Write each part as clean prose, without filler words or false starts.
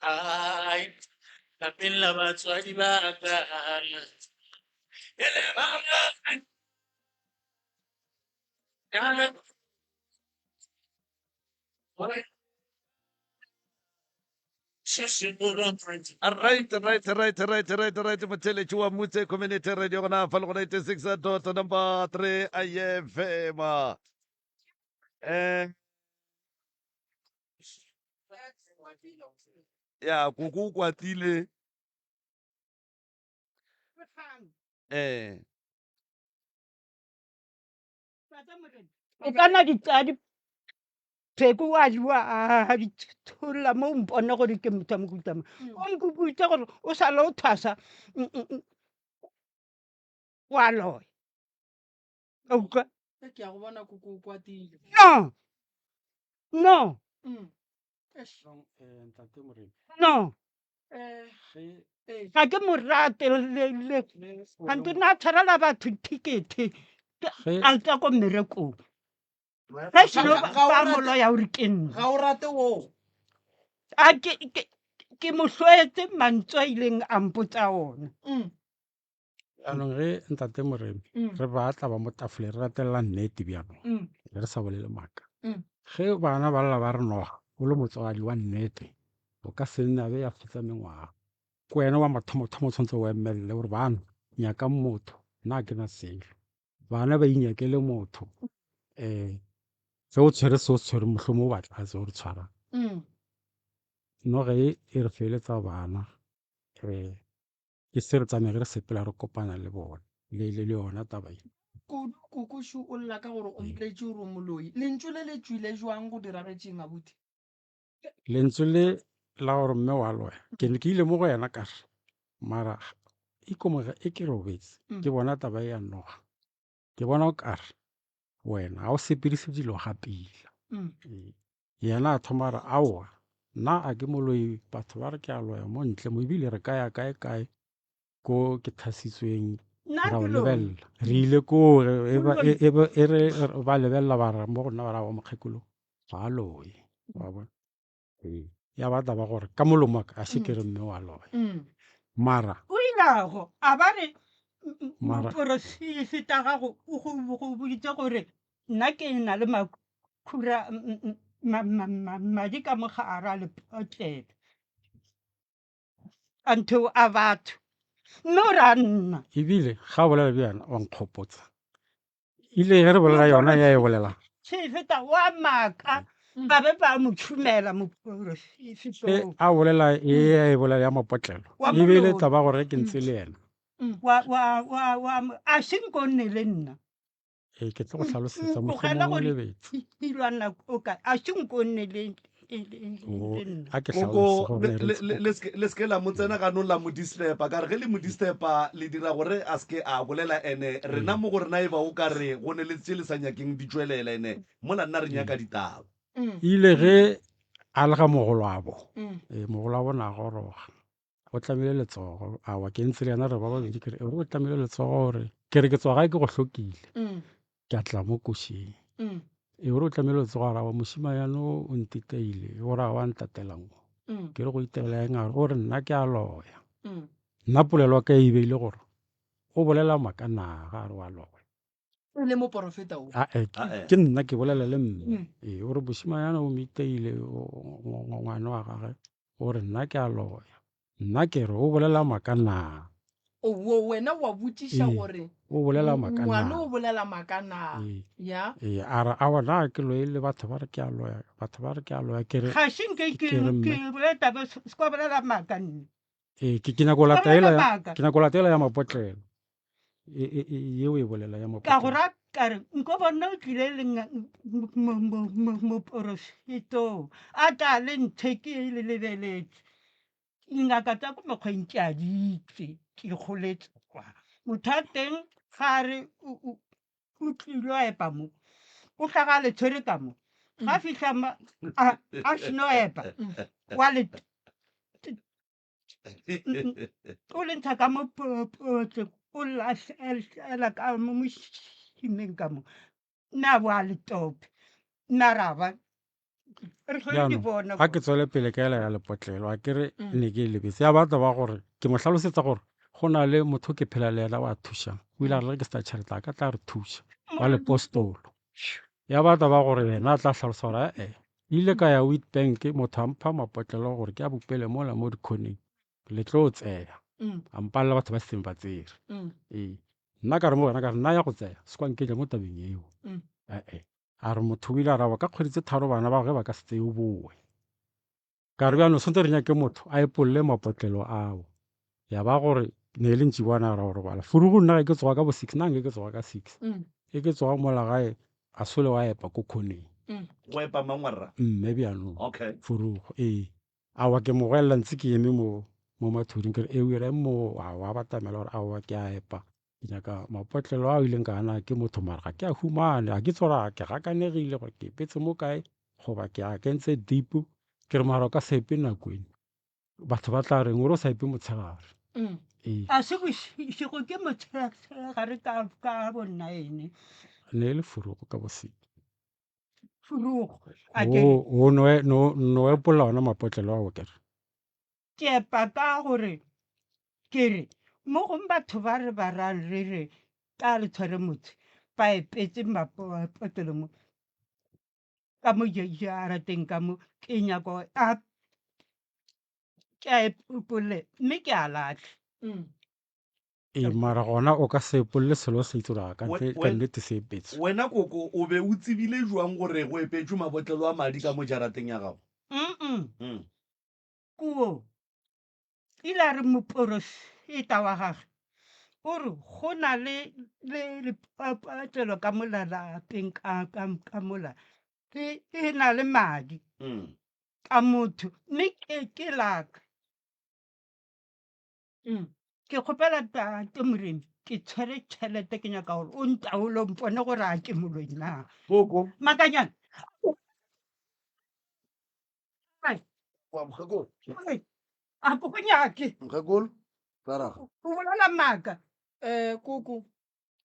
Ai, lapella batswadi ba ka. Ele mama, kana Right. Matele chua mutse community radio gona falgo 96 number 3 IFM. Eh, ya kuku kwatile. Eh, o kana di pheko wa diwa a di tholla mo mpona gore ke motho mokutama o nkuputsa gore o sala o thasa wa loya auka ke a go bona koko o kwatile no no ntate Morena. no ge ga ke morate gante na tshwarela batho tickete a tsa ko mmerekong ge seno ba moloya ore ke nna ga o rate wo a ke mohlwetse mantswe a ileng a mpotsa ona anong ge ntate Morena re batla ba mo tafoleng re ratelela nnete bjanong re sa bolele maaka ge bana ba lla ba re noga o le motswadi wa nnete o ka se nne a be ya fetsa mengwaga ke wena wa mathomo-thomo o tshwanetse o emelele gore bana nyaka motho nna ke na selo bana ba inyakele motho ge o tshwere se o tshwere motlhomo o batla se o re tshwarang no ge e re feletsa bana ke se re tsamege re sepela re kopana le bone le yona taba e kokošu o lla ka gore o mpoletse gore o moloi lentso le le tswile jwang go diragetseng abuti lentswe le la gore mme wa loya ke ne ke ile mo go yena kare mara ikomoga e ke robetse ke bona taba e ya noga ke bona o kare wena ga o sepedise dilo gapila yena a thoma re aowa nna a ke moloi batho ba re ke a loya mo ntle mo ebile re kaya kae ko ke thasitsweng ra o lebelela re ile ko e re ba lebelela ba ra mo gona ba ra wa mokgekolo ga a loye wa bona ya ba taba gore ka molomo a se ke re mme wa loya mara o ilago a ba re moporofeta gago o go boditse gore nna ke na le makhura madi ka mogare a lepotlelo antho a batho mme o ra nna ebile ga o bolela bjana wa nkgopotsa ile ge re bolela yona ya e bolela feta wa maka ba be ba mo tshumela moporofetong a bolela e bolela ya mapotlelo ebile taba gore ke ntse le yena a senko nne le nna ke tlo go tlhalosetsa mohlomong o lebetse ilwana o ka a senko nne le a ke koko le ske la mo tsena ka no la mo disturba ka re ge le mo disturba le dira gore a ske a bolela ene rena mo gore na e ba o ka re go ne le tse le sa nyakeng di tswelela ene mo la nna re nyaka ditaba ile ge a le ga mogolo a bo mogolo a bona a goroga o tlamile letsogo awa ke ntse le yana re ba babedi kere o tlamile letsogo gore ke re ke tswa gae ke go hlokile ke a tla mo košeng e gore o tlamile letsogo a rawa mošima yano o ntiteile gore a wa ntatelang ke re go itelela eng a gore nna ke a loya nna polelo ka e beile gore o bolela maaka naga a re wa loya le moporofeta o ke nna ke bolela le mme gore mošima yana o miteile ngwane wa gage gore nna ke a loya nna ke re o bolela maaka naga wena wa botšiša gore o bolela maaka ngwane o bolela maaka na ya a re a bona ke loile batho ba re ke a loya batho ba re ke a loya ke re ga senke ke boleta se kwa bolela maaka nne ke nyako latela ya mapotlelo yeo e bolela ya ka mapotlelo gora kare nko bona o tlile le moporofetong a tla le ntheke le lebeletse dingaka tsa ko mekgweng ke a ditse ke kgoletse kwa motho a teng ga re o tlile a epa mo o tlhaga le tshwere ka mo ga fitlha a seno epa wa le o le ntsha ka mo potle o latlhela ka mo mošimeng ka mo nna bo a le tope nna ra ba re tlhole di jaanong bona ga ke tswele pele ka ela ya lepotlelo a kere Mm. ne ke e lebetse ya batla ba gore ke mo tlhalosetsa gore go na le motho ke phela le ena wa thušang o ile a re ke sta tšhelete a ka tla re thuša wa lepostolo ya batla ba gore yena a tla tlhalosa gore ee ile ka ya wheat bank motho a mpha mapotlelo gore ke a bopele mola mo dikgoneng le tlo tseya Mm. a mpalela batho ba setseng ba tsere Mm. ee nna ka re mo wena ka re nna ya go tseya se kwa nketle mo tabeng eo Mm. ee a re motho o ile a raba ka kgwedi tse tharo bana ba ge ba ka se tseye bowe ka re bjano swantse re nyake motho a epolole mapotlelo ao ya ba gore ne le ntši bona ra go robala furugu nna ge ke tsoga ka bo 6 nange ke tsoga ka 6 Mm. e ke tsoga mola gae a sole wa epa ko khoneng Mm. go epa mangwarra mme bjanong okay furugo ee awa ke mo goelela ntse ke eme mo mathoding kere e ere mo wa batamela gore aowa ke a epa ke nyaka mapotlelo a o ileng ka ana ke motho mara ga ke a humane ga ke tsora ke gakanegile gore ke petse mo kae goba ke a kentse deep ke re mara o ka sepe nakweni batho ba tla reng ore o sa epe motshegare Mm. ee a se bošego ke motshegare ka bonna ene ne e le furugo ka bosika furugo a kere o no epola ona mapotlelo a o kere ke epa ka gore kere mo gong batho ba re ba ra re re ka le tshware motse ba epetse mapotlelo mo ka mo jarateng ka mo ke nyako ke a epole mme ke a latlhe Mm. ee mara gona o ka se epolole selo se itse gore ka We- nnete se epetse wena koko o be o tsebile jwang gore go epetswe mabotlelo a madi ka mo jarateng ya gago Mm. kuo ile a re moporofeta wa gage o re go na le lepatlelo ka mola lapeng ka mola e na le madi Mm. ka motho mme ke laka Mm. ke kgopela tate moremi ke tshwere tšhelete ke nyaka gore o ntaolo mpone gore a ke moloi na koko makanyana wa mokgekolo a ko go nyake mokgekolo taraga o bolela maaka Koko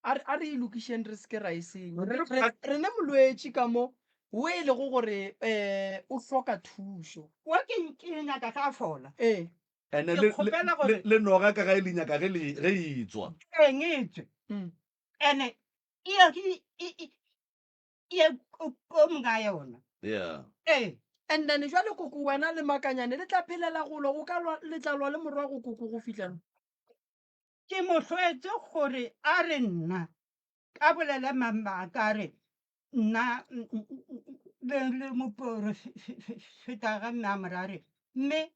a re ilokišeng re seke ra e senya Re- rene molwetši ka mo o e lego gore o hloka thušo wa ke nyaka ka fola ee ande Ke kgopela gore- le noga ka ga e lenyaka ge e tswa eng e tswe Mm. ene e ko mga yona yeah ee and then jwale koko wena le makanyane le tla phelela golo go ka le tla lwa le morago koko go fitlhano ke mohlwetse gore a re nna ka bolele mamaka a re nna le moporofeta ga mme a morare mme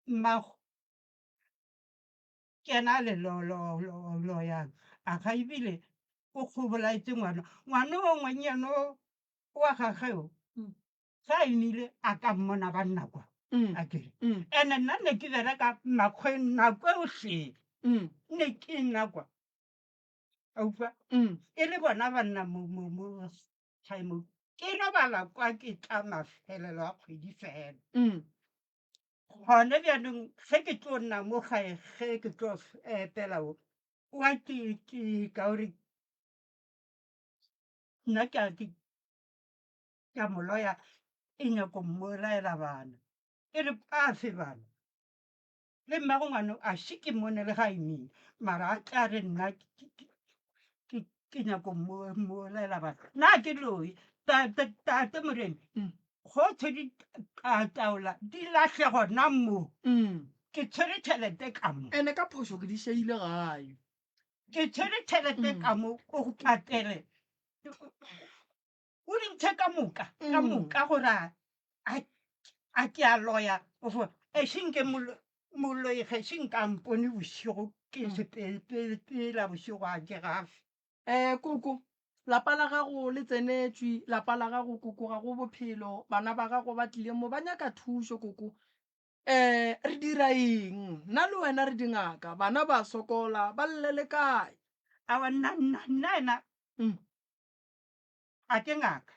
mmago kena le loyang a ga ebile o kgobolaetse ngwana o ngwenyano wa gageo Mm. ga emile a ka mmona banna kwa a kere ande nna ne ke bereka makgweng nako otlhe ne ke nna kwa autlwa e le bona banna mo time ke robala kwa ke tla mafelelo a kgwedi fela gone bjanong ge ke tlo nna mo gae ge ke tlo epela o wa ke ka gore nna ke a moloya e nyako mmolaela bana e re a fe bana le mmago ngwane a se ke mmone le ga emile mara a tla re nna ke nyako mmolaela bana nna ke loe tate moremi go tshwedi taola di latlhe gona mo ke tshwere tšhelete ka mo ene ka phoso ke di šaile gae ke tshwere tšhelete ka mo o go patele o dintšhe ka moka gore a ke a loya e senke moloi ge senkampone bosigo ke sepela bosigo a ke gafe koko lapa la gago le tsenetswe lapa la gago koko ga go bophelo bana ba gago ba tlile mo ba nyaka thušo koko re dira eng nna le wena re dingaka bana ba sokola ba lle le kae awa nna ena a ke ngaka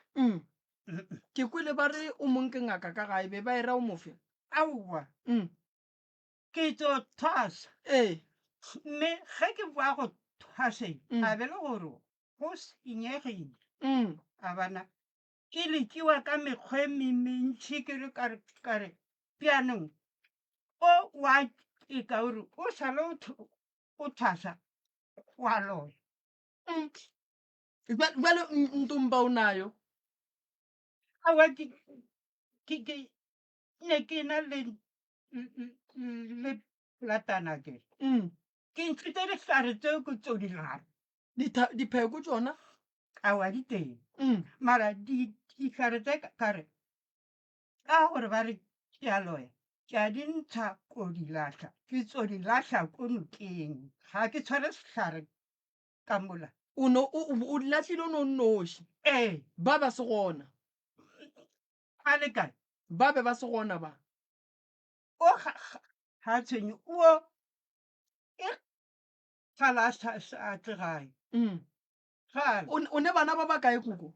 ke kwele ba re o monke ngaka ka gae be ba e ra o mofe aowa ke tso thwasa ee mme ge ke boa go thwaseng a be le gore go senyegile a bana ke lekiwa ka mekgwa e mentši ke re kare pianong o wa e ka ore o sale o thasa wa loya Jwale ntomba o nayo awa ne ke na le latana ke ke ntshitse dihlare tseo ke tso dilare dipheko tsona awa di teng mara dihlare tse kare ka gore ba re ke a loya ke a di ntsha ko di lahla ke tso di lahla ko nokeng ga ke tshware sehlare ka mola o latlhile o ne o nnoši ee ba ba se gona a le kae ba be ba se gona ba o ga tshwenye o e sala a tlegae gale o ne bana ba ba kae koko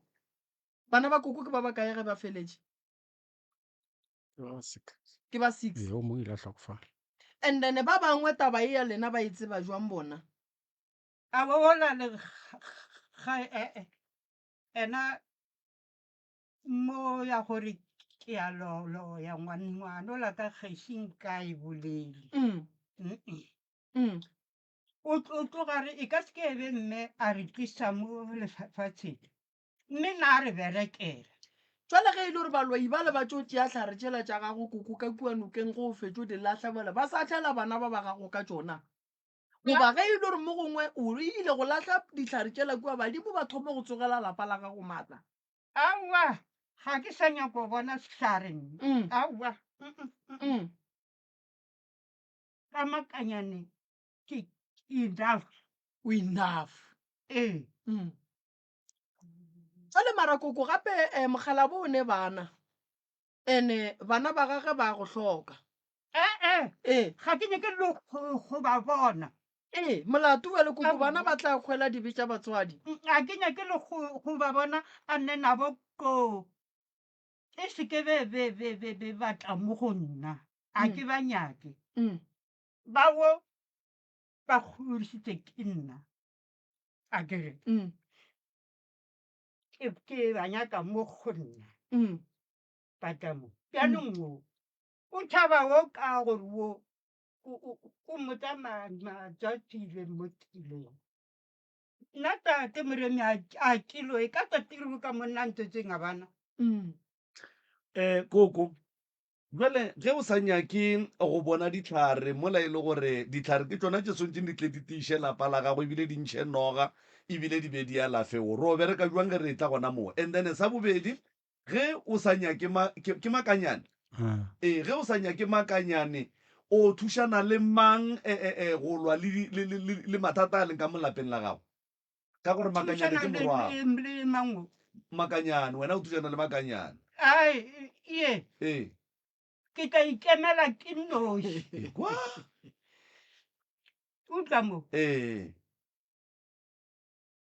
bana ba koko ke ba ba kae ge ba feletše ke ba 6 o mongwe ile a hlokofala and then ba bangwe taba e ya lena ba e tseba jwang bona a bo ola le ena mo ya gore ke a ya ngwana o la ka kgešing ka e bolele o tlogare e ka se ke ebe mme a re tlisa mo lefatsheng mme na a re berekela jwale ge e le gore baloi ba le ba tso tea tlhare tšela tša gago koko ka kua nokeng go fetso di latlha bole ba sa tlhela bana ba ba gago ka tsona goba ge e le gore mo gongwe o ile go latlha ditlhare tšela kua badimo ba thome go tsogela lapa la gago maatla aowa ga ke sa nyako go bona setlhareng aowa ka makanyane ke enough o enough ee jale mara koko gape mogala bo o ne bana ene bana ba gage ba go hloka ga ke nyake le go ba bona molato wa le koko bana ba tla kgwela dibe tša batswadi a ke nyake le go ba bona a nne nabo ko e se ke be batla mo go nna a ke ba nyake bawo ba godisitse ke nna a kere ke ba nyaka mo go nna patamo pianong o thaba wo ka gore wo o motsa matšatšile mo tileng nna tate moremi a kilo e ka tatirego ka monna ntsetseng a bana koko jale ge o sa nyake go bona ditlhare mola e le gore ditlhare ke tsona tse swantšeng di tle di tiiše lapa la gago ebile di ntšhe noga ebile di be di alafeo re o bereka jwang ge re tla gona moo and then sa bobedi ge o sa nyake ke makanyane ge o sa nyake makanyane o thušana le mang go lwa le mathata a leng ka molapeng la gago ka gore makanyane ke morwago makanyane wena o thušana le makanyane ie ke tla ikemela ke noši utlwa mo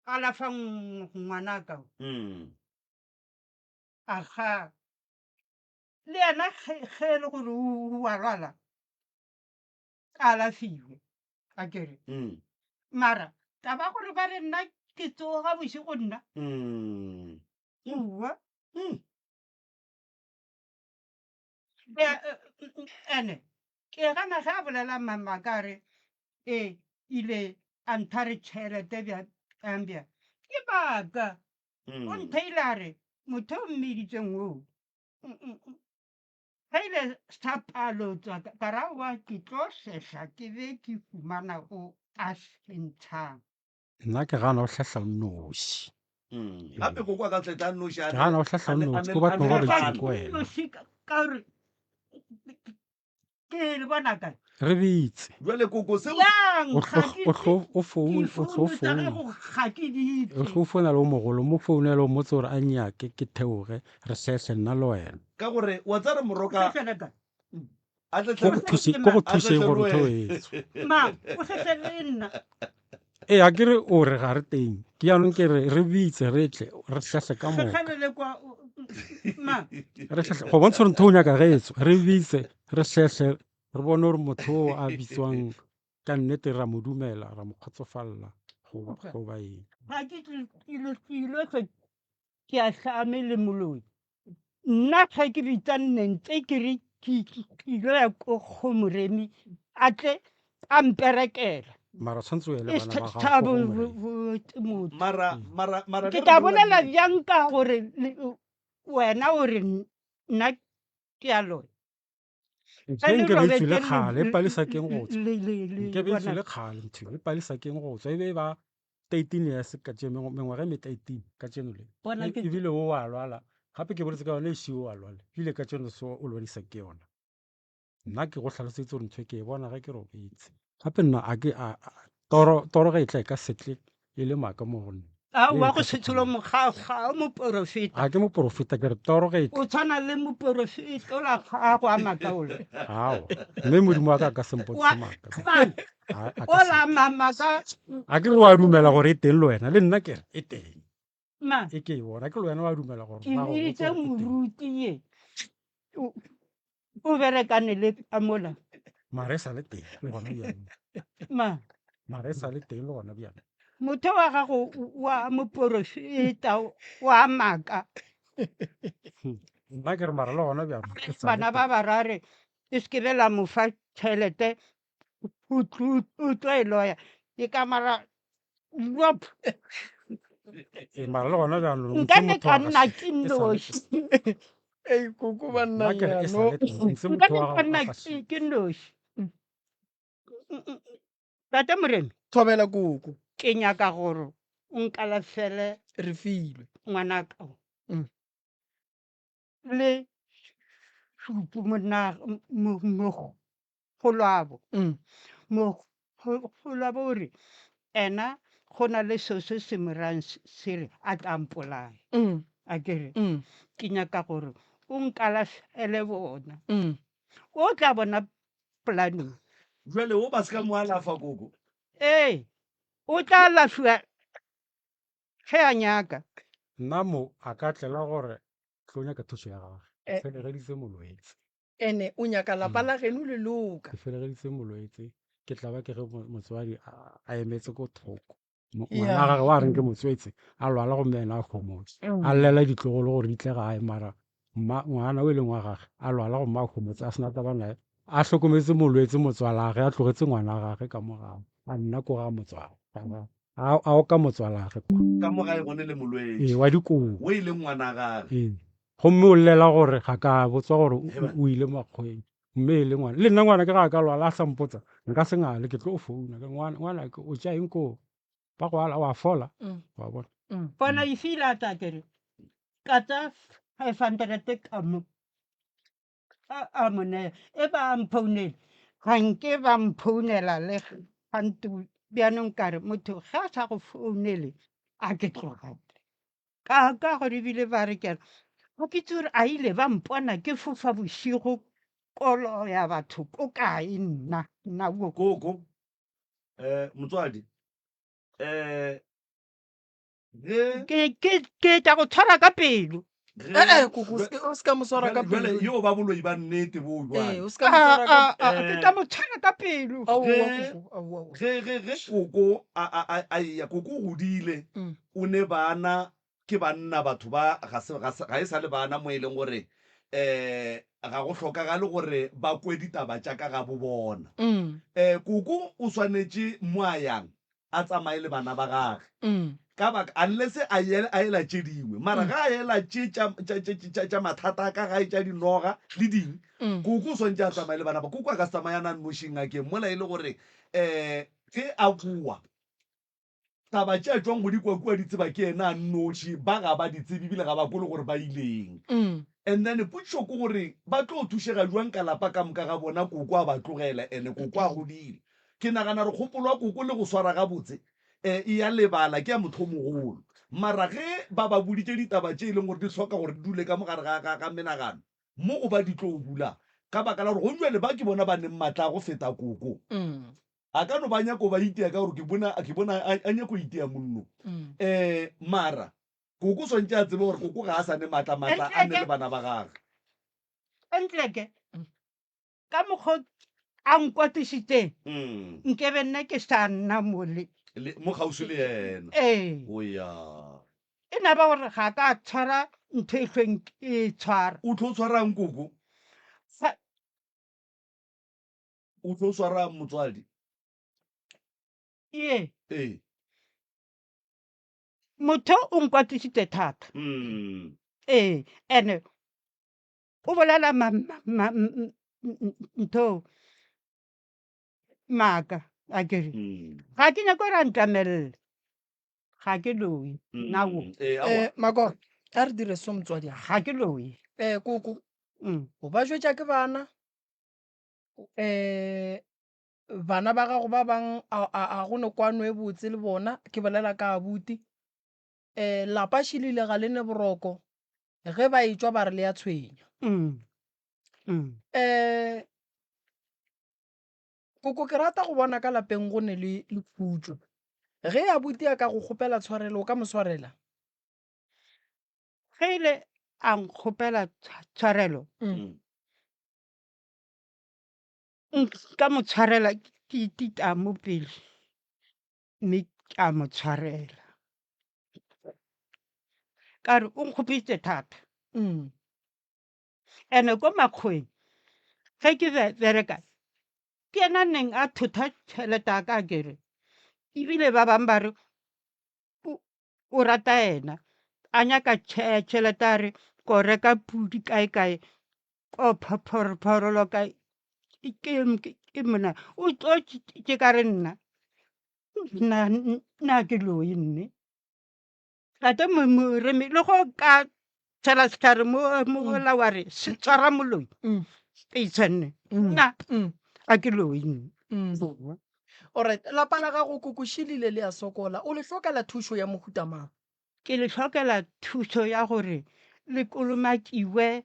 alafa ngwana ka aga le yena ge e le gore o a lwala ka alafiwe a kere mara taba gore ba re nna ke tsoga bošego nna owa ene ke gana ge a bolela mamakare ile a nthare tšhelete bjambja ke baka o ntheile a re motho o mmeditseng oo ga ile sa palotswa ka raowa ke tlo sehla ke be ke fumana o a sentshang nna ke gana o hlahla nnoši gape koko a ka tletla nnoši ke gana o hlahla nnoši ko batho ba ba bantšeng ko wena ka gore ke le bona kae re bitse jale koko seo o founa le o mogolo mo founele o motse gore a nyake ke theoge re sese nna le wena ka gore wa tsare moroka ko go thuseng gore o theoetso ee a kere o re ga re teng ke yaanong ke re bitse re tle re tlhatlhe ka moka go bontsha gore ntho o nyaka getso re bitse re tlhetlhe re bone gore motho o a bitswang ka nnete ra mo dumela ra mo kgotsofalela go baeng ke a hlame le moloi nna ga ke bitsa nnentse ke re ke ile ya ko kgomoremi a tle a mperekela mara tshwanetse o ele e bana ba gago sa ko go morena. botse motho mara ke tla bolela bjang ka gore wena o re nna ke a loya ntho e nke be e tswile kgale e palisa keng go tswa nke be e tswile kgale ntho e palisa keng go tswa e be ba 13 years ka tše mengwaga e me 13 ka tšeno le ebile o a lwala gape ke boletse ka yone ešio o a lwala ebile ka tšeno se o lwadisa ke yona nna ke go tlhalosetse gore ntho e ke e bona ga ke robetse gape nna toro ga e tla e ka setle e le maaka mo go nna wa go setsholo mokgakga o moporofeta ga ke moporofeta ke re toro ga e o tshwana le moporofeta o la gago a makaolo ao mme modimo wa ka ka sempotse maaka o la mamaka a ke re wa dumela gore e teng le wena le nna ke re e teng ma e ke e bona ke le wena wa dumela gore ke bitse moruti ye o berekane le ka mola mare e sa le teng le gona bjang mare e sa le teng le gona bjang motho wa gago wa moporofeta wa maka nna ke re mara le gona bjang bana ba barare e se ke be la mofa tšhelete o tlo e loya ke ka mara mara le gona bjang nka ne ka nna ke noši koko ba nna ke re e sa le teng se nka motho ne wa ka nna gago ke noši tate moremi thobela koko ke nyaka gore o nkalafele re filwe ngwanaka le supu mogolwabo mogolwabo o re ena go na le seo se se morang se re a tla mpolaya a kere ke nyaka gore o nkalafele bona o tla bona planning jale o ba se ka mo alafa koko ee o tla lafiwa ge a nyaka nna mo a ka tlela gore tlo nyaka thuso ya gage felegeditse molwetse ene o nyaka lapa la geno le loka ke felegeditse molwetse ke tla ba ke ge motswadi a emetse ko thoko ngwana wa gage wa reng ke motswetse a lwala go mmena a kgomotse a llela ditlogolo gore di tle gae mara ngwana o e leng wa gage a lwala go mma a kgomotse a sena tabanae a tlhokometse molwetse motswalagage a tlogetse ngwana wa gage ka morago a nna ko ga motswala a o ka motswalagage ka mo gae gone le molwetse wa dikobo o e leng ngwana gage gomme o llela gore ga ka botswa gore o ile makgweng mme e le ngwana le nna ngwana ke ga ka lwala a sa mpotsa nka se ngale ke tlo o founa ngwana o ja eng ko ba go ala wa fola wa bona bona e fila ta kere ka tsa 500 ka mo a mone e ba mphounela ga nke ba mphounela le gantu bjanong kare motho ga a sa go founele a ke tlogate ka gore ebile ba re kere go ke tsore a ile ba mpona ke fofa bosigo kolo ya batho ko kae nna koko motswadi ke tla go tshwara ka pelo koko o se ka mo swara ka pelo yo ba boloi ba nnete bo o se ka mo swara ka ke tla mo tshwara ka pelo ge koko a ya koko o godile o ne bana ke banna batho ba ga e sa le bana mo e leng gore ga go tlhokagale gore ba kwe ditaba tša ka ga bo bona koko o swanetše mo a yang a tsamaye le bana ba gage ka baka unless a ela tše dingwe mara ga a ela tša mathata ka gae tša dinoga le ding koko o swantše a tsamaye le bana ba koko a ka se tsamayana nošing a keng mola e le gore ge a bua taba tše a tswang go dikua di tseba ke ena a nnoši ba ga ba di tsebe ebile ga ba kole gore ba ileng and then potšo ke gore ba tlo thušega jwang ka lapa ka moka ga bona koko a ba tlogela ande koko a godile ke nagana re kgopolo wa koko le go swara gabotse e ya lebala ke ya motho o mogolo mara ge ba ba boditše ditaba tše e leng gore di tlhoka gore di dule ka mogare ga menagano mo go ba di tlo bula ka baka la gore go jwale ba ke bona ba neng maatla go feta koko a ka no ba nyako ba itea ka gore ke bona a nyako itea monno mara koko swantse a tsebe gore koko ga a sa ne maatla a nne le bana ba gage entleke ka mokgwa a nkwatišiteng nkebe nna ke sa nna mole mo kgauswi le yena ee o ya e na ba gore ga ka tshwara ntho e hlweng e tshwara o tlo tshwarang koko Fa- o tlo tshwara motswadi ee ee motho o nkwatisitse thata ee and o bolela ntho maaka a kere ga ke nyako ra ntamelele ga ke loe nao Mako a re dire so motswadi ga ke loe koko Mm. o ba jwetša ke bana bana ba gago ba bang a gone kwano e botse le bona ke bolela ka abuti lapa šhilile ga le ne boroko ge ba etswa ba re le ya tshwenya Mm. Mm. koko ke rata go bona ka lapeng go ne le khutso ge abuti a ka go kgopela tshwarelo o ka mo tshwarela ge ile a nkgopela tshwarelo ka mo tshwarela ke itita mo pele mme ka mo tshwarela ka re o nkgopitse thata ene ko makgweng ge ke bereka ke ena neng a thotha tšhelete a ka kere ebile ba bang ba re o rata ena a nyaka tšhelete a re ko reka pudi kae ko phaporolo kae ke mona o tlo ke ka re nna ke loe nne ate moremi le go ka tshela setlhare mola wa re se tshwara moloi e itshwanne nna a ke loe nne alright lapa la gago koko šhilile le ya sokola o le tlokela thušo ya mohuta mang ke le tlhokela thuso ya gore le kolomakiwe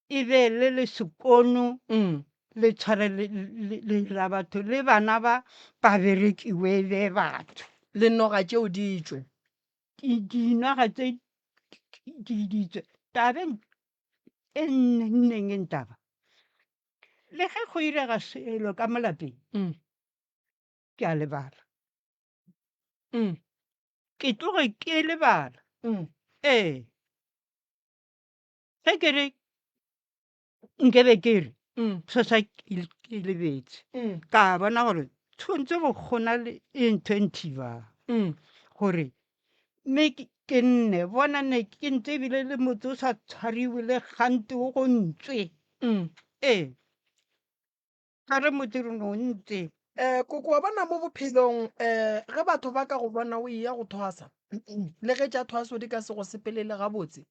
e be le sekono le tshware le la batho le bana ba berekiwe be batho le noga tšeo di tswe dinaga tse di ditswe tabeng e nneng e ntaba le ge go irega selo ka mo lapeng ke a lebala ke tloge ke lebala ee ge ke re nkebe ke re sosa ke lebetse ka bona gore tshwantse go gona le e ntho e nthibang gore mme ke nne bona ne ke ntse ebile le motse o sa tshwariwe le gante o go ntswe ee ga re motse re no ntse koko wa bona mo bophelong ge batho ba ka go bona o eya go thwasa le ge tša thwaso di ka se go sepelele gabotse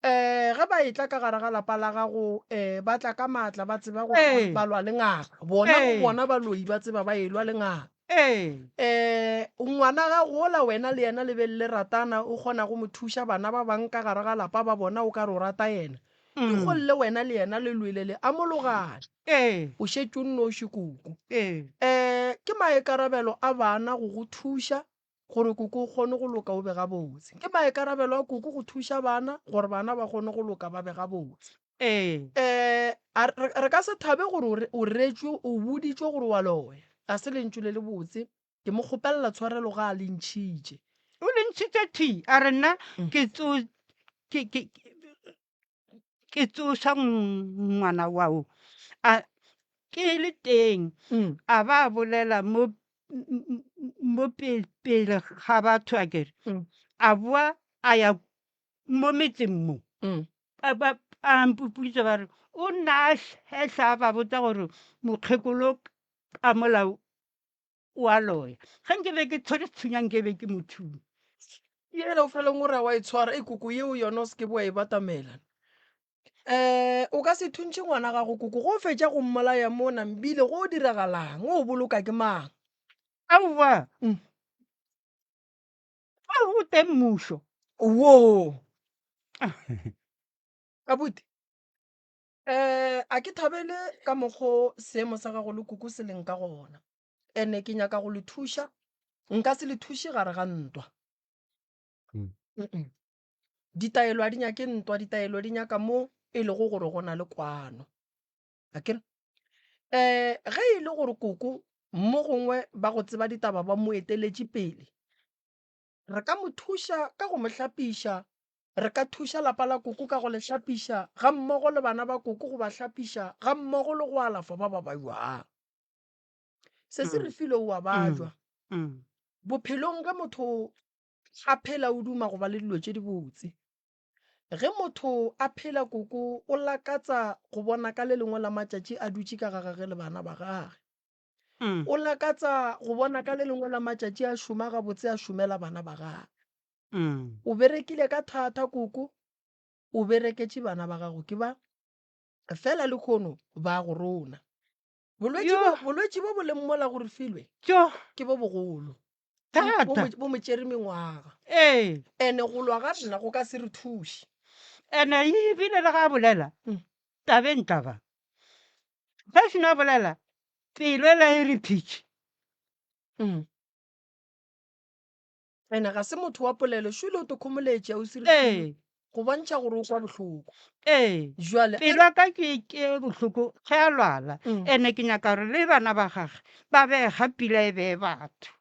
ge ba etla ka gare ga lapa la gago ba tla ka maatla ba tseba go balwa le ngaka bona go bona baloi ba tseba ba elwa le ngaka ngwana ga gola wena le yena le be le ratana o kgona go mo thuša bana ba bang ka gare ga lapa ba bona o ka re o rata yena le golle wena le yena le lwele le amologane o šetse o nnoši kuku ke maekarabelo a bana go go thuša gore koko o kgone go loka o be gabotse ke maekarabelo a koko go thuša bana gore bana ba kgone go loka ba be gabotse re ka se thabe gore o retswe o boditšwe gore wa loya a se lentšwe le le botse ke mo kgopelela tshwarelo ga a le ntšhitše o le ntšhitše thi a re nna ke tsoša ngwana wao ke le teng a ba bolela mo pele ga batho a kere a boa a ya mo metseng mo a mpuputsa ba re o nna a hehla ba botsa gore mokgekolo ka molao wa loya ge nke be ke tshwere tshunyang ke be ke mothung ele o feleng o re wa e tshwara e koko yeo yona o se ke bo wa e batamela o ka se thuntšhe ngwana gago koko go fetša go mmolaya mo nambile go o diragalang o boloka ke mang aowa a go teng mmušo wo abuti a ke thabele ka mokgo seemo sa gago le koko se leng ka gona ene ke nyaka go le thuša nka se le thuše gare ga ntwa ditaelo a di nyake ntwa ditaelo di nyaka mo e lego gore go na le kwano akere ge e le gore koko mo gongwe ba go tseba ditaba ba mo eteletše pele re ka mo thuša ka go mo hlapiša, re ka thuša lapa la koko ka go le hlapiša ga mmogo le bana ba koko go ba hlapiša ga mmogo le go alafa ba ba baiwang. Se se re file o a bajwa bophelong ge motho a phela o duma go ba le dilo tše di botse. Ge motho a phela koko o lakatsa go bona ka le lengwe la matšatši a dutše ka gagage le bana ba gage. O lakatsa go bona ka le lengwe la matšatši a šoma gabotse a šomela bana ba gage. O berekile ka thata koko, o bereketše bana ba gago ke ba fela le kgono ba go rona. Bolwetši bo bo leng mola gore filwe ke bo bogolo bo mo tšere mengwaga ene go lwa ga rena go ka se re thuše. ene ebile le ga a bolela tabeng taba ga seno a bolela pelo ela e re phitše. Ene ga se motho wa polelo šole o tokhomoletše o sire go bontšha gore o kwa bohloko. Jwale pelo a ka ke bohloko ge a lwala ene ke nyaka gore le bana ba gage ba bega pila e bee batho.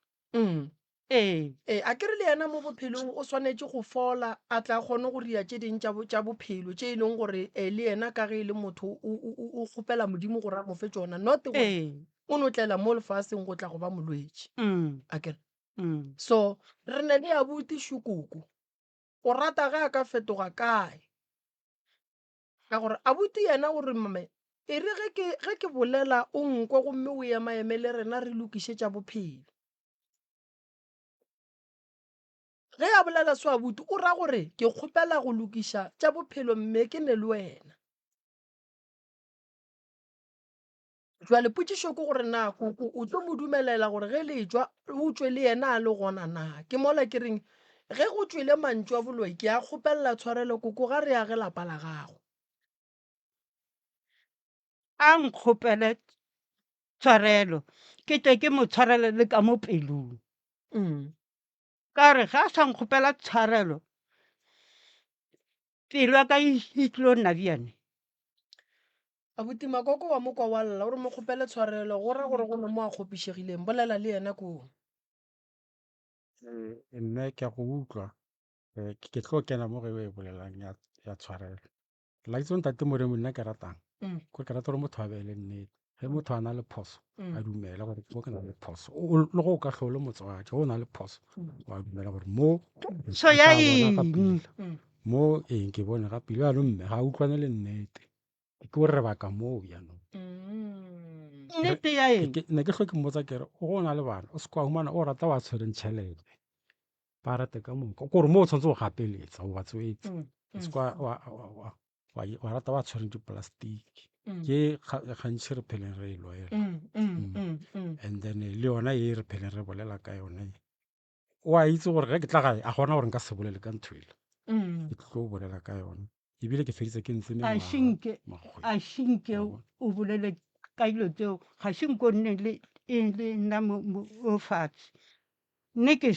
a kere le yena mo bophelong o swanetše go fola a tla kgone go ria tše ding tša bophelo tše e leng gore le yena ka ge e le motho o kgopela modimo gore a mo fe tšona not gore o notlela mo lefaseng go tla go ba molwetši a kere. So re ne le abuti Shukoko o rata ge a ka fetoga kae ka gore abuti yena gore mame e re ge ke bolela o nkwe gomme o emaeme le rena re lokišetša bophelo. Ge a bolela so abuti o ra gore ke kgopela go lokiša tša bophelo mme ke ne le wena. Jwale potšišo ke gore na koko o tlo mo dumelela gore ge le tšwa o tšwe le yena a le gona na. Ke mola ke reng ge go tšwele mantšu a boloi ke a kgopelela tshwarelo koko ga re ya ge lapa la gago. A nkgopele tshwarelo ke tle ke mo tshwarele le ka mo pelong ka gore ga a sa nkgopela tshwarelo pelo ya ka e tlilo nna bjane. Abuti Makoko wa mo kwa wa lla gore mo kgopele tshwarelo go ra gore go no mo a kgopišegileng bolela le yena ko. Nne ke a go utlwa ke tlo kena mo ge o e bolelang ya tshwarelo la itse ntate Moremo nna ke ratang ko ke rata gore motho a be le nnete ge motho a na le phoso a dumela gore mo ke na le phoso le go ka tlhole motswadi go na le phoso wa dumela gore mo so ya eng mo eng ke bone ga pele yaanong mme ga a utlwane le nnete ke gore re baka moo yaanong nnete ya eng ne ke tlho ke mmotsa kere o go na le bana o se kwa humana o rata wa tshwereng tšhelete ba rate ka moka kore mo o tshwanetse go gapeletsa o ba tswetse o se kwa wa rata wa tshwereng dipolastiki ke gantši re pheleng re e lwela and then le yona e re pheleng re bolela ka yone o a itse gore ge ke tla gae a gona gore nka se bolele ka nthwele ke tlo bolela ka yone ebile ke feditse ke ntse a šinke o bolele ka dilo tseo ga šinke o nne le nna mo fatshe nne ke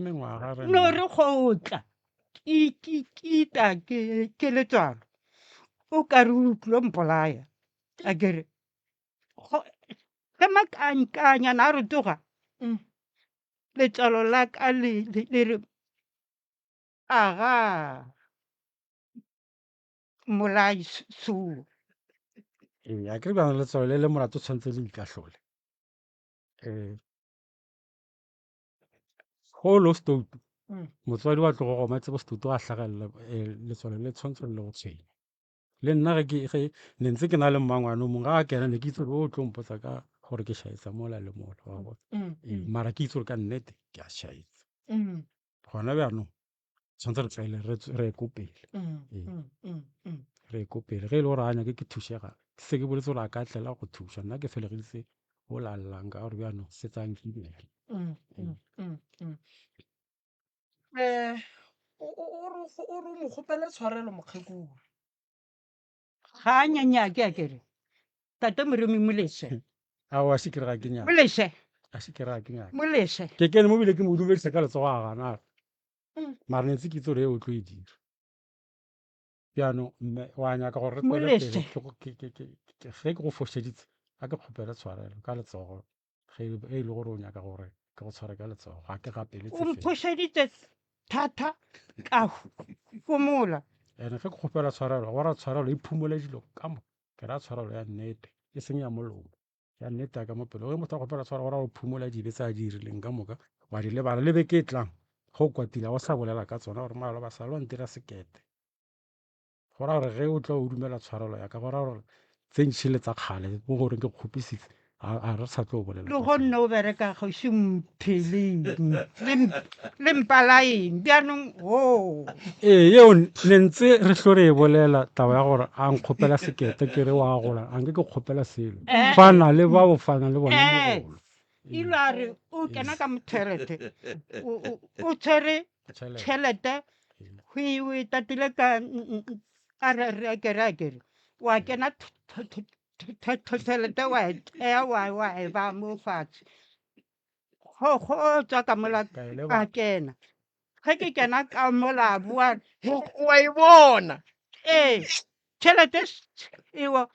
mengwaga no re kgotla kita ke letswalo o ka re o tlilo mpolaya a kere ge makankanyana a re toga letswalo la ka le re aga molai soo a kere bjana letswalo le le molato tshwanetse le ikatlhole go lo stoutu motswadi wa tlogo goma tsebo stoutu a tlhagelela letswalo le tshwanetse le go tshwenya le nna ge ne ntse ke na le mmangwane o mongwe ga a kena ne ke itse gore o tlo mpotsa ka gore ke šhaetsa mola le mola wa bona mara ke itse gore ka nnete ke a šhaetsa gona bjanong tshwanetse re tlaele re ekopele re ekopele ge e le gore a nyake ke thušega ke se ke boletse gore a ka tlela go thuša nna ke felegeditse o lallang ka gore bjanong setsang ke ibele o re mo kgopele tshwarelo mokgekolo ga a nyanyake a kere tate Moremi molese ao a se kere ga ke nyaka molese a se kere ga ke nyaka molese ke kene mo bile ke mo dumedisa ka letsogo a gana mara ne ntse ke itse gore e o tlo e dira bjanong mme wa nyaka gore re tswele pele ge ke go fošeditse a ke kgopele tshwarelo ka letsogo ge e le gore o nyaka gore ke go tshwara ka letsogo ga ke gapeletse o fela mphošeditse thata ka gomola ene ge ke kgopela tshwarelo wa ra tshwarelo e phumole dilo ka mo ke ra tshwarelo ya nnete e seng ya molomo ya nnete ya ka mo pele ge motho a kgopela tshwarelo wa ra go phumula dibe tse a di irileng ka moka wa di lebala le beke e tlang go o kwatile go sa bolela ka tsona gore malo ba salo ntira sekete go ra gore ge o tla o dumela tshwarelo ya ka go ra gore tse ntšhile tsa kgale mo goreng ke kgopisitse a re sa tlo o bolela le ka go tsona. nne o bereka kgoši mpheleng le mpalaeng bjanong o ee yeo ne ntse re tlo re e bolela taba ya gore a nkgopela sekete ke re wa gola a nke ke kgopela selo fana le ba bofana le bona mogolo ilo a re o kena ka motšhelete o tshwere tšhelete o e tatile ka a re akere wa kena tšhelete wa e tea wa e ba mo fatshe go tswa ka mola a kena ge ke kena ka mola boa wa e bona ee tšhelete eo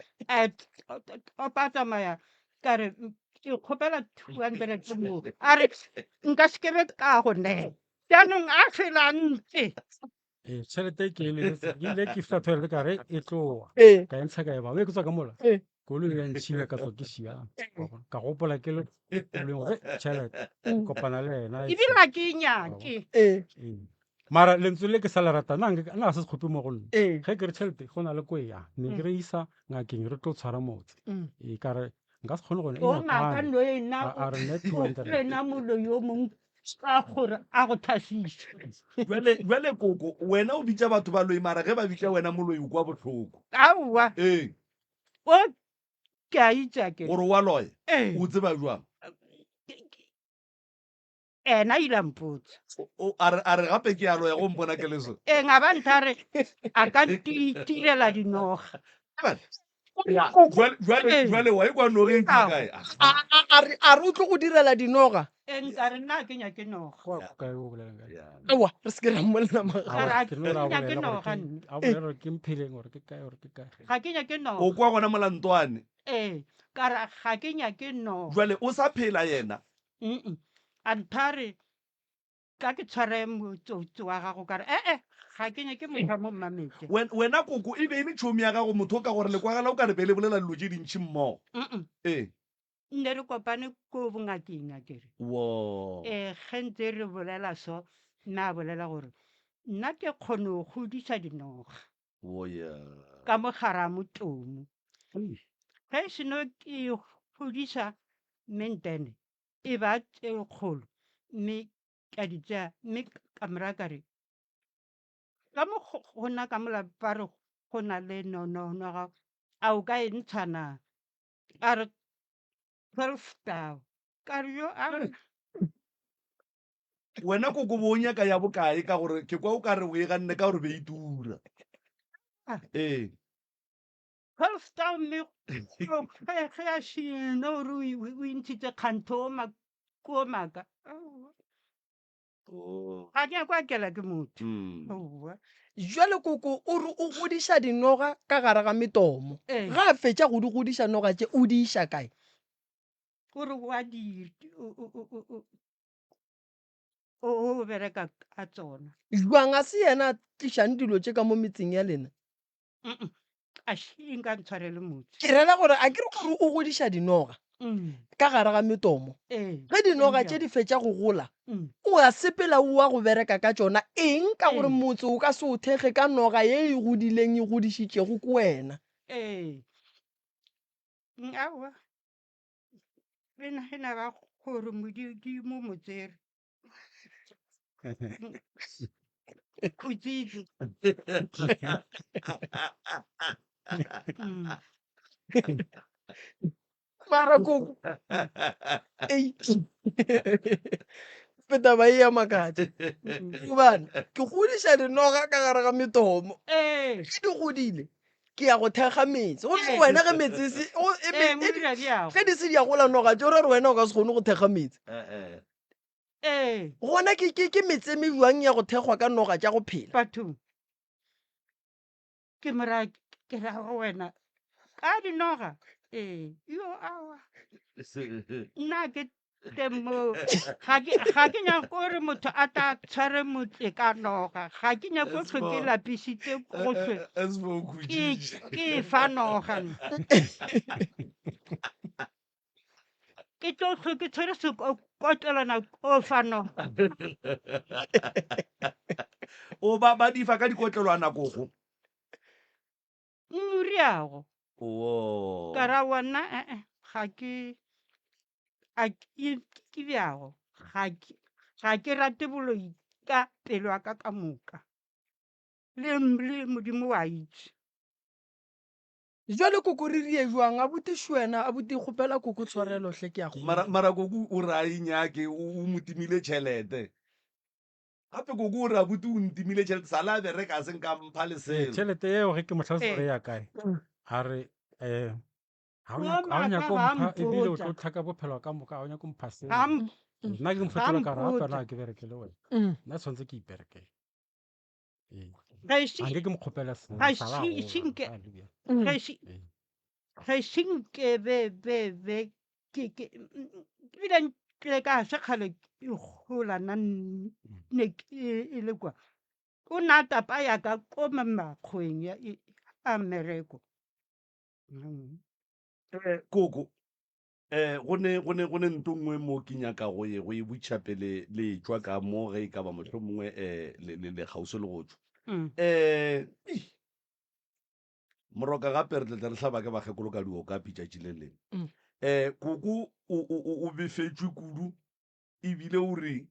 o pa tsamaya ka re ke kgopela 200 mo a re nka se kebe ka go nela jaanong a fela ntse tšhelete e ke eleletse ke ile ke fita toilet ka re e tloa ee ka e ntsha ka e ba ke tswa ka mola ee koloi ya ntšhile ka tswa ke siang ka gopola ke le kolong tšhelete kopana le ena ebile ke nyake ee mara lentswe le ke sa le rata na a se se kgope mo go nna ee ge ke re tšhelete go na le ko yang ne ke re isa ngakeng re tlo tshwara motse e ka re nka se kgone gone o ngaka no ena a re net 200 ena molo yo mongwe ka gore a go thasisa jwale koko wena o bitsa batho ba loi mara ge ba bitsa wena moloi o kwa botlhoko aowa ee o ke a itsa ke gore wa loya ee o tseba jwang ena ile a mpotsa a re gape ke a loya go mpona ke leso e nga ba ntha re a ka tirela dinoga jwale wa e kwa nogeng ke kae a re o tlo go direla dinoga e nka re nna ke nyake noga aowa re se ke ra mmolela a bolela gore ke mpheleng gore ke kae gore ke kae ga ke nyake noga o kwa gona molantwane ee ka re ga ke nyake noga jwale o sa phela yena a nthare ka ke tshware motsotso wa gago ka re ee ga ke nyake motho mo mmametse wena koko e be e le tšhomi ya gago motho o ka gore lekwagala o ka re be le bolela dilo tse dintšhi mmogo ee nne re kopane ko bongakeng a kere wo ge ntse re bolela so nna a bolela gore nna ke kgone go godisa dinoga ya ka mogara motomo ge e seno ke godisa mentene e ba tse kgolo mme ka di tsaya mme ka mora ka re ka mo go nna ka mola ba re go na le nonoga a o ka e ntshana a re 12 tao ka re yo a re wena koko bo o nyaka ya bokae ka gore ke kwa o ka re o e ganne ka gore be e tura ee 12 tao mme ge a šino ore o intshitse kgantho ko maka ga ke kwa kela ke motho jwale koko o re o godiša dinoga ka gare ga metomo ga a fetša go di godiša noga tše o di iša kae gore wa o bereka a tsona jwang a se yena a tlišang dilo tše ka mo metseng ya lena a nka ntshwarele motse ke rela gore a kere gore o godiša dinoga ka gare ga metomo ge dinoga tše di fetša go gola o a sepela o wa go bereka ka tšona eng ka gore motse o ka se o thege ka noga ye e godileng e godišitšego ko wena aowa re nagena ba gore modimo motsere o tsitse mara koko petaba e ya makatša obana ke godiša dinoga ka gare ga metomo ge di godile ke ya go thekga metse gomme wena ge metse ge di se di ya gola noga tse o re wena o ka se kgone go thekga metse gona ke metse me jwang ya go thekgwa ka noga tša go phela bathong ke mora ke ra go wena ka dinoga yo awa nna ke Temo ga ke nyako gore motho a ta tshware motse ka noga ga ke nyako tlho ke lapisitse gotlhe as for ke e fa noga ke tlo tlho ke tshwere sekotlelwana o fa noga o ba di fa ka dikotlelwana kogo nguriago o ka ra wona ga ke bjago ga ke rate boloi ka pelo ya ka moka le modimo wa itse jwale koko re rie jwang a bute wena a bute kgopela koko tshwarelo hle ke ya mara koku o re a inyake o motimile tšhelete gape koku o re a bute o ntimile tšhelete sa la bereka a seng ka mpha le selo tšhelete eo ge ke motlhaloso gore ya kae a re ga o nyako mpha ebile o tlo tlhaka bophelo ka moka ga o nyako mpha seo nna ke mfetola ka ra apela ke berekele wena nna tshwanetse ke iperekele ga ke mokgopela ge senkebebebe ebile ntle ka se kgale ke gola nna ne e le kwa o ne a tapa yaka ko makgweng a mmereko koko go ne nto nngwe mo ke nyaka go e botšha pele le tswa ka mo ge e ka ba motlho mongwe le kgauso le go tswa moroka gape re tletla re tlhaba ke bagekolo ka dio ka pitšatši le leng koko o befetswe kudu ebile o re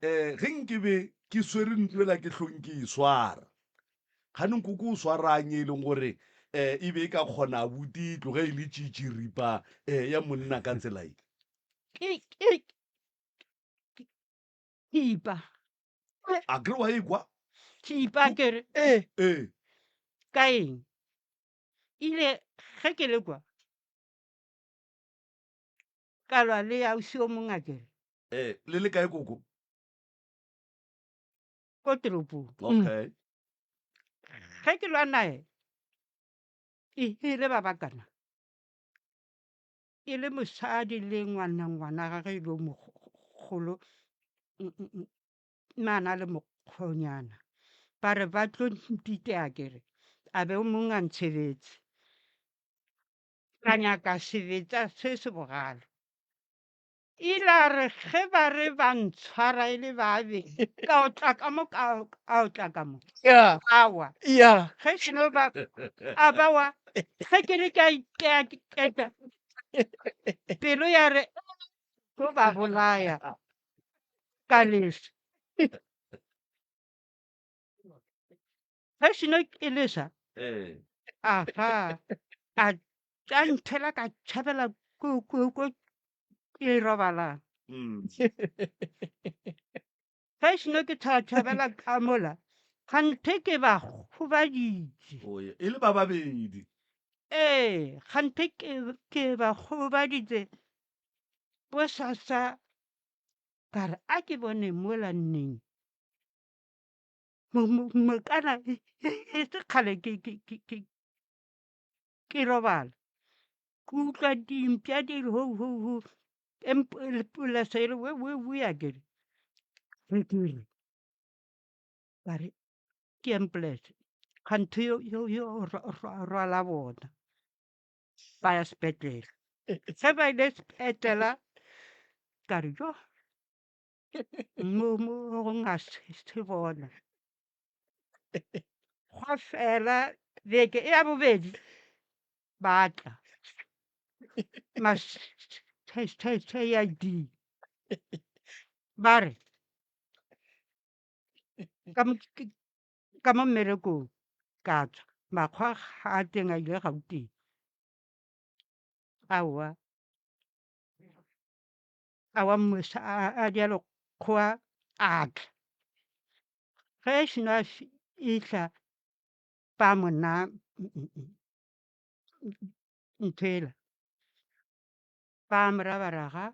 ge nkebe ke swere ntuela ke hlong ke e swara ganeng koko o swarang e leng gore e be e ka kgona buti tloge e le tšitširipa ya monna ka tsela e thipa a kere wa ekwa thipa kere ka eng ile ge ke le kwa ka lwa le ausi o mongwe akere le le kae koko ko teropong okay ge ke lwa nae e le ba bakana e le mosadi le ngwana ga ge e le mogolo mana le mokgonyana ba re ba tlo ntite akere a be o mongwe a ntshebetse ka nyaka sebetsa se se bogale ile a re ge ba re ba ntshwara e le babe ka o tla ka mo awa ge seno ba a bawa ge ke le ka iketa pelo ya re tlo ba bolaya ka lesa ge seno ke lesa aha a tla nthela ka tšhabela ko ke robalang ge seno ke tšhabela ka mola ganthe ke ba gobaditse e le ba babedi ganthe ke ba gobaditse bo sasa ka re a ke bone mola nneng mokana e se kgale ke robala ke utlwa dimpša di re ho polasa e re akere ka re ke empolese kgantho yo rwala bona ba ya sepetlele ge ba ile sepetlela ka re jo mo go nga se bona gwa fela beke e ya bobedi ba tla ID ba re ka mo mmerekong ka tswa makgwa ga a teng a ile Gauteng awa mmusa a dialokgoa a tla ge seno a fitlha ba monna nthwela ba morabaraga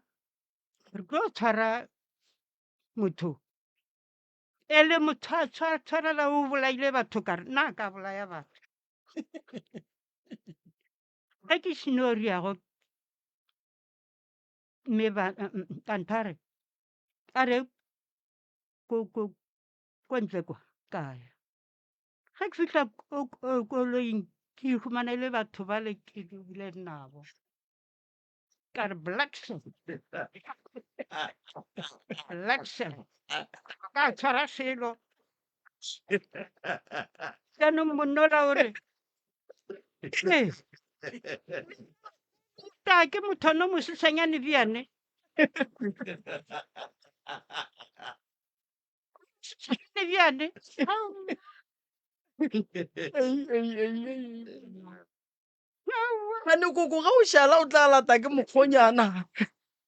re tlo tshwara motho e le motho a tshwarela o bolaile batho kare nna ka bolaya batho ge ke seno riago mme kantare a re ko ntle kwa kaya ga ke fitlha koloing ke ikhumana le batho ba le ke lebile nabo ka re blackson ka tshwara selo jaanong monnola o re ta ke motho no mosesanyane bjane sesanyane bjane gane koko ga o šala o tla lata ke mokgonyana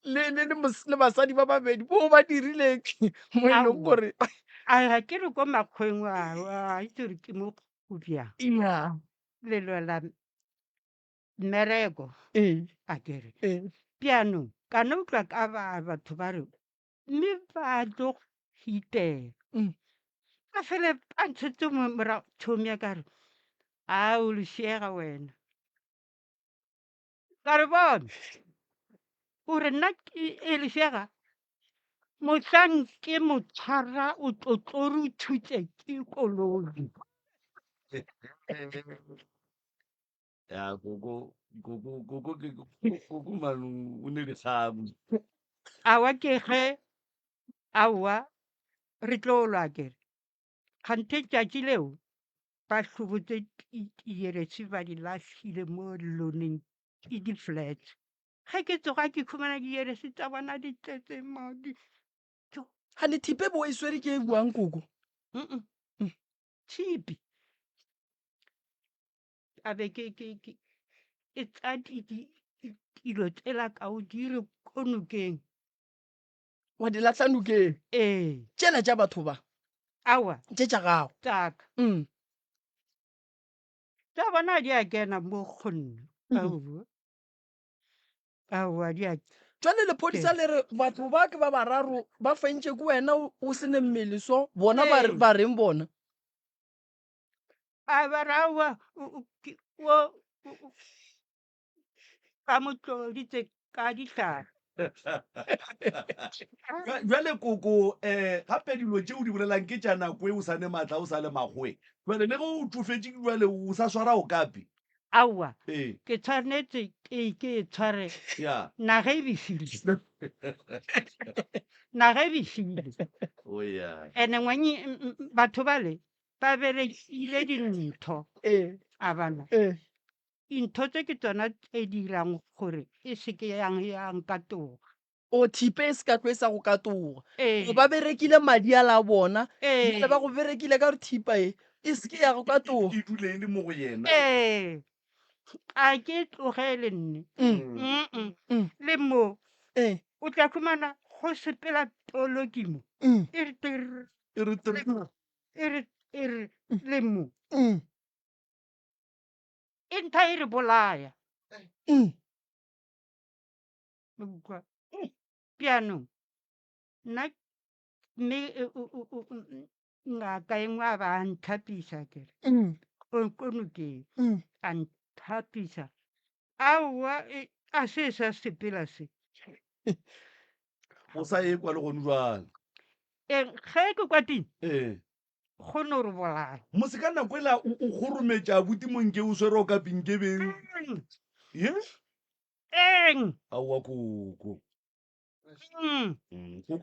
le basadi ba babedi bo ba dirileng mo e leng gore a ke re ko makgweng a itse gore ke mo go bjang ya lelo la mmereko ee a kere ee pianong ka no utlwa ka batho ba re mme ba tlo hitela a fele a ntshetse morago thomi ya ka re a o lesiega wena ka re bona o re nna e lesiega mohlang ke mo tshwara o tlotlo re thutse ke koloi ya koko manu o ne dikgamo awa ke ge awa re tlo lwa kere kgante tšatši leo ba hlobotse dieresi ba di lahlile mo loneng ke di-flats ge ke tsoga ke khumana dieresi tsa bona di tletse madi gane thipe bo e swere ke e buang koko tshipi a be ke e tsa dilo tsela ka o dire ko nokeng wa di latlhanokeng ee tšela tša batho ba awa tše tša gago tsaka tsa bona di a kena mo kgonne awa di a jale lephodisa le re batho ba ke ba bararo ba fentše ke wena o sene mmele so bona ba reng bona a barawa ka motloditse ka dihlare jale koko gape dilo tše o di bolelang ke tša nako e o sane maatla o sa le magwe jale le ge o tsofetse jale o sa swara o kape awa ee ke tshwanetse ke e tshware ya naga e befile naga e befile o ya ande batho bale ba berekile dintho a bana intho tse ke tsona tse dirang gore e seke yang katoga o thipe e se ka tlo e sa go katoga ee ba berekile madi a la bona le ba go berekile ka gore thipa e seke ya go katoga e dule e le mo go yena ee a ke tlogele nne le mo o tla khumana go sepela tolokimo e re tir e re e re le mo e ntha e re bolaya pianong nna mme ngaka e nngwe a ba a nthapisa kere ko nokeng a nthapisa aowa a se sa sepela se o sa ye kwa le gone jwale ge ke kwatile ee kgone gore bolaya mose ka nako ela o kgorometša abuti monke o swere o ka pinkebeng ye eng aowa koko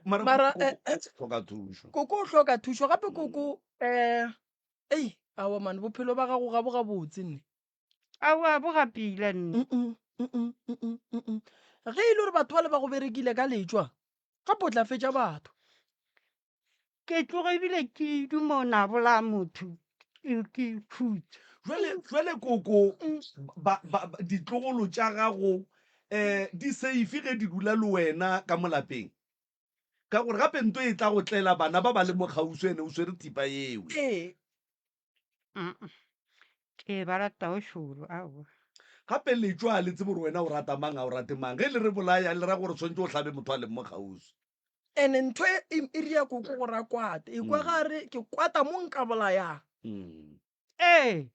Mara, tlhoka thušo koko o hloka thušo gape koko ei awa mane bophelo ba gago ga bo gabotse nne aowa bo gapile nne ge e le gore batho ba le ba go berekile ka letswa gape o tla fetša batho ke tloga ebile ke dumo nabola motho ke khutse jwale koko ditlogolo tša gago di seife ge di dula le wena ka molapeng ka gore gape nto e tla go tlela bana ba ba le mokgauso ene o swere thipa eo ke ba rata o šoro aowa gape letšwa a le tsebe gore wena o rata mang a o rate mang ge le re bolaya le ra gore tshwanetse o tlhabe motho a leng mokgauso and-e ntho e ria koko gore a kwate e kwa gare ke kwata mo nka bolayang ee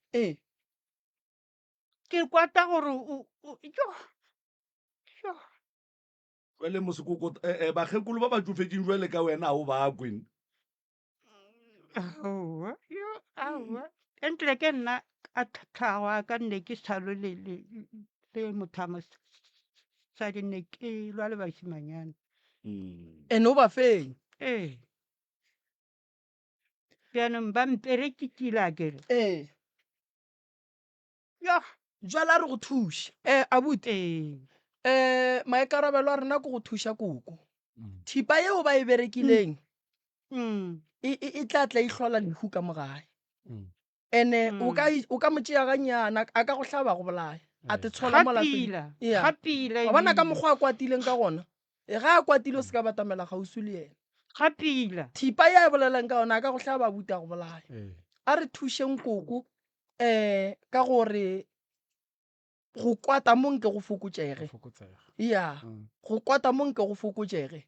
ke kwata gore jwale mosekoko bagekolo ba ba tsofetseng jwale ka wena a o ba kweng Aowa, yo, aowa. Entle ke nna a tlhago a ka nne ke salo le motho a mosadi nne ke lwa le bašimanyana. and o ba feng Ee. Bjanong ba mperekekile a kere. ee Yo, jwale a re go thuša abuti ee. maikarabelo a rena ko go thuša koko thipa yeo ba e berekileng e tla tla ihlola lehu ka mogae ene o ka mo tšea ganyana a ka go hlaba go bolaya a te tshola mo lapeng Gapila wa bona ka mokgwa a kwatileng ka gona ga a kwatile o se ka batamela gausi le yena gapila. thipa ya e bolelang ka yona a ka go hlaba abuti a go bolaya a re thušeng koko ka gore go kwata mo nke go fokotšege ya go kwata mo nke go fokotšege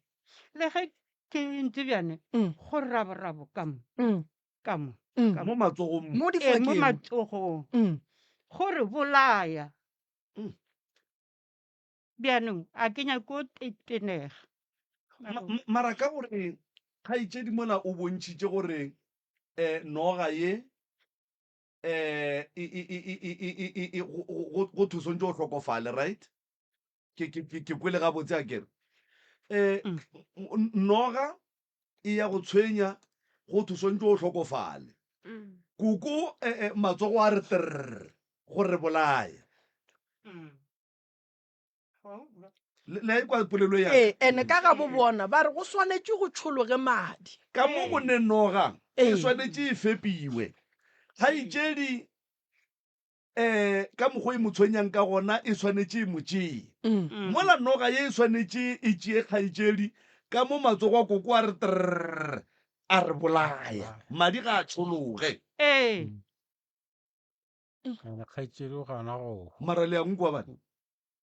Le ge ke ntse bjane go raborabo kamo mo matsogong mo mo difakeng matsogong gore bolaya bjanong a ke nyako o tetenega. mara ka gore kgaitsedi mola o bontšhitše gore noga ye go thusontse o hlokofale right ke kwele gabotse a kere noga e ya go tshwenya go thusontse o hlokofale koko matsogo a re trrr gore bolaya le a kwa polelo ya ene ka ga bo bona ba re go swanetše go tšhologe madi ka mo go ne noga e swanetše e fepiwe kgaitsedi ka mokgwa e mo tshwenyang ka gona e swanetše e mo tšee mola noga ye e swanetše e tšee kgaitsedi ka mo matsogo a koko a re trrr a re bolaya madi ga a tšhologe kgaitsedi o gana go mara le yang kwa bana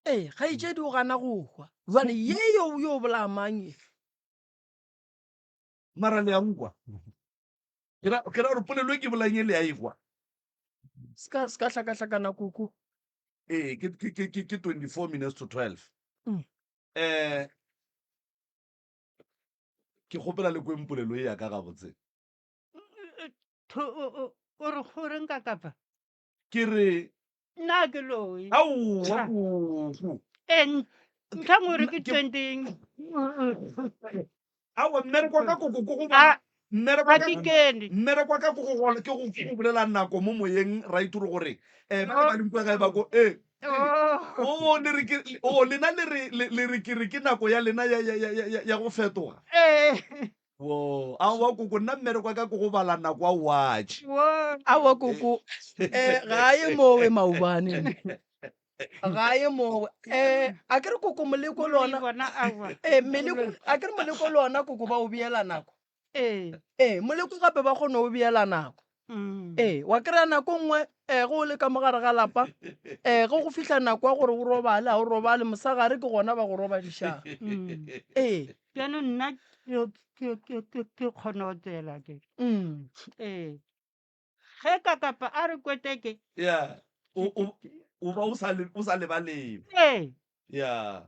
ga itšedi o gana go hwa jale ye yo bolaya mang e mara le yang kwa ke ra gore polelo ke bolanye le a ekwa se ka hlakahlakana koko ke 24 minutes to 12 ke kgopela le kweng polelo e ya ka gabotse o re goreng ka kapa ke re nna ke loe aowa ntlhang gore ke twenteng awa mmerekwa ka koko ko go ga mmerekwa ke kene ka koko ke go bolela nako mo moyeng right gore ba ba linkwa ga ba go lena le re ke re ke nako ya lena ya go fetoga aowa koko nna mmerekwa ka go bala nako a watch awa koko ga ye mowe maobane ga ye mowe a ke re koko moleko le ona a ke re moleko le ona koko ba o beela nako moleko gape ba kgone o beela nako wa kry-a nako nngwe go o le ka mogare ga lapa go go fitlha nako ya gore o robale ga o robale mosagare ke gona ba go robadišang bjanong nna ke kgona o tsela ke ge ka kapa a re kweteke ya o ba o sa lebaleng ya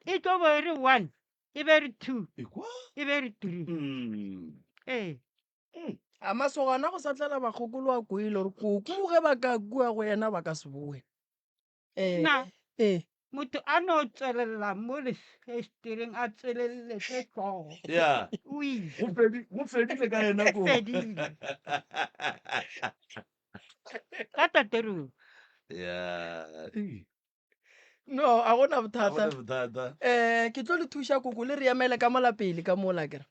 e tlo bo e re 1 e be re 2 ekwa e be re 3 a masogana go sa tlela bakgokolo a koile gore koko ge ba ka kua go yena ba ka se boe na motho a no tswelela mo lefestereng a tsweleletse tlhogo ya o ile go fedile ka yena ko fedile ka taterong ya no a gona bothata bothata ke tlo le thuša koko le re emele ka molapele ka mola kere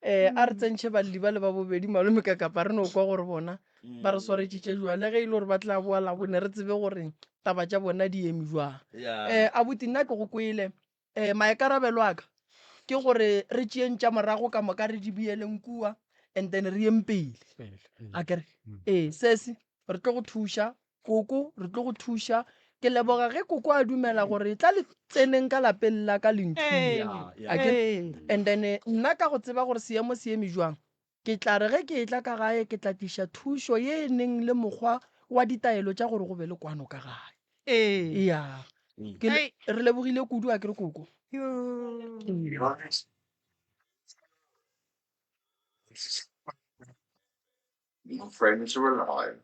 a re tsentšhe balli ba le ba bobedi malome ka kapa re no kwa gore bona ba re swaretšitše jwa le ge e le gore ba tla boa labone re tsebe gore taba tša bona di eme jwang abuti nna ke go kwele maikarabelo aka ke gore re tšeeng tša morago ka moka re di beeleng kua and then re yeng pele a kere sese re tlo go thuša koko re tlo go thuša ke leboga ge koko a dumela gore tla le tseneng ka lapeng la ka lenthuya and then nna ka go tseba gore seemo se eme jwang ke tla re ge ke tla ka gae ke tla tliša thušo ye neng le mokgwa wa ditaelo tša gore go be le kwano ka gae Hey. re lebogile kudu a ke re koko My friends are alive.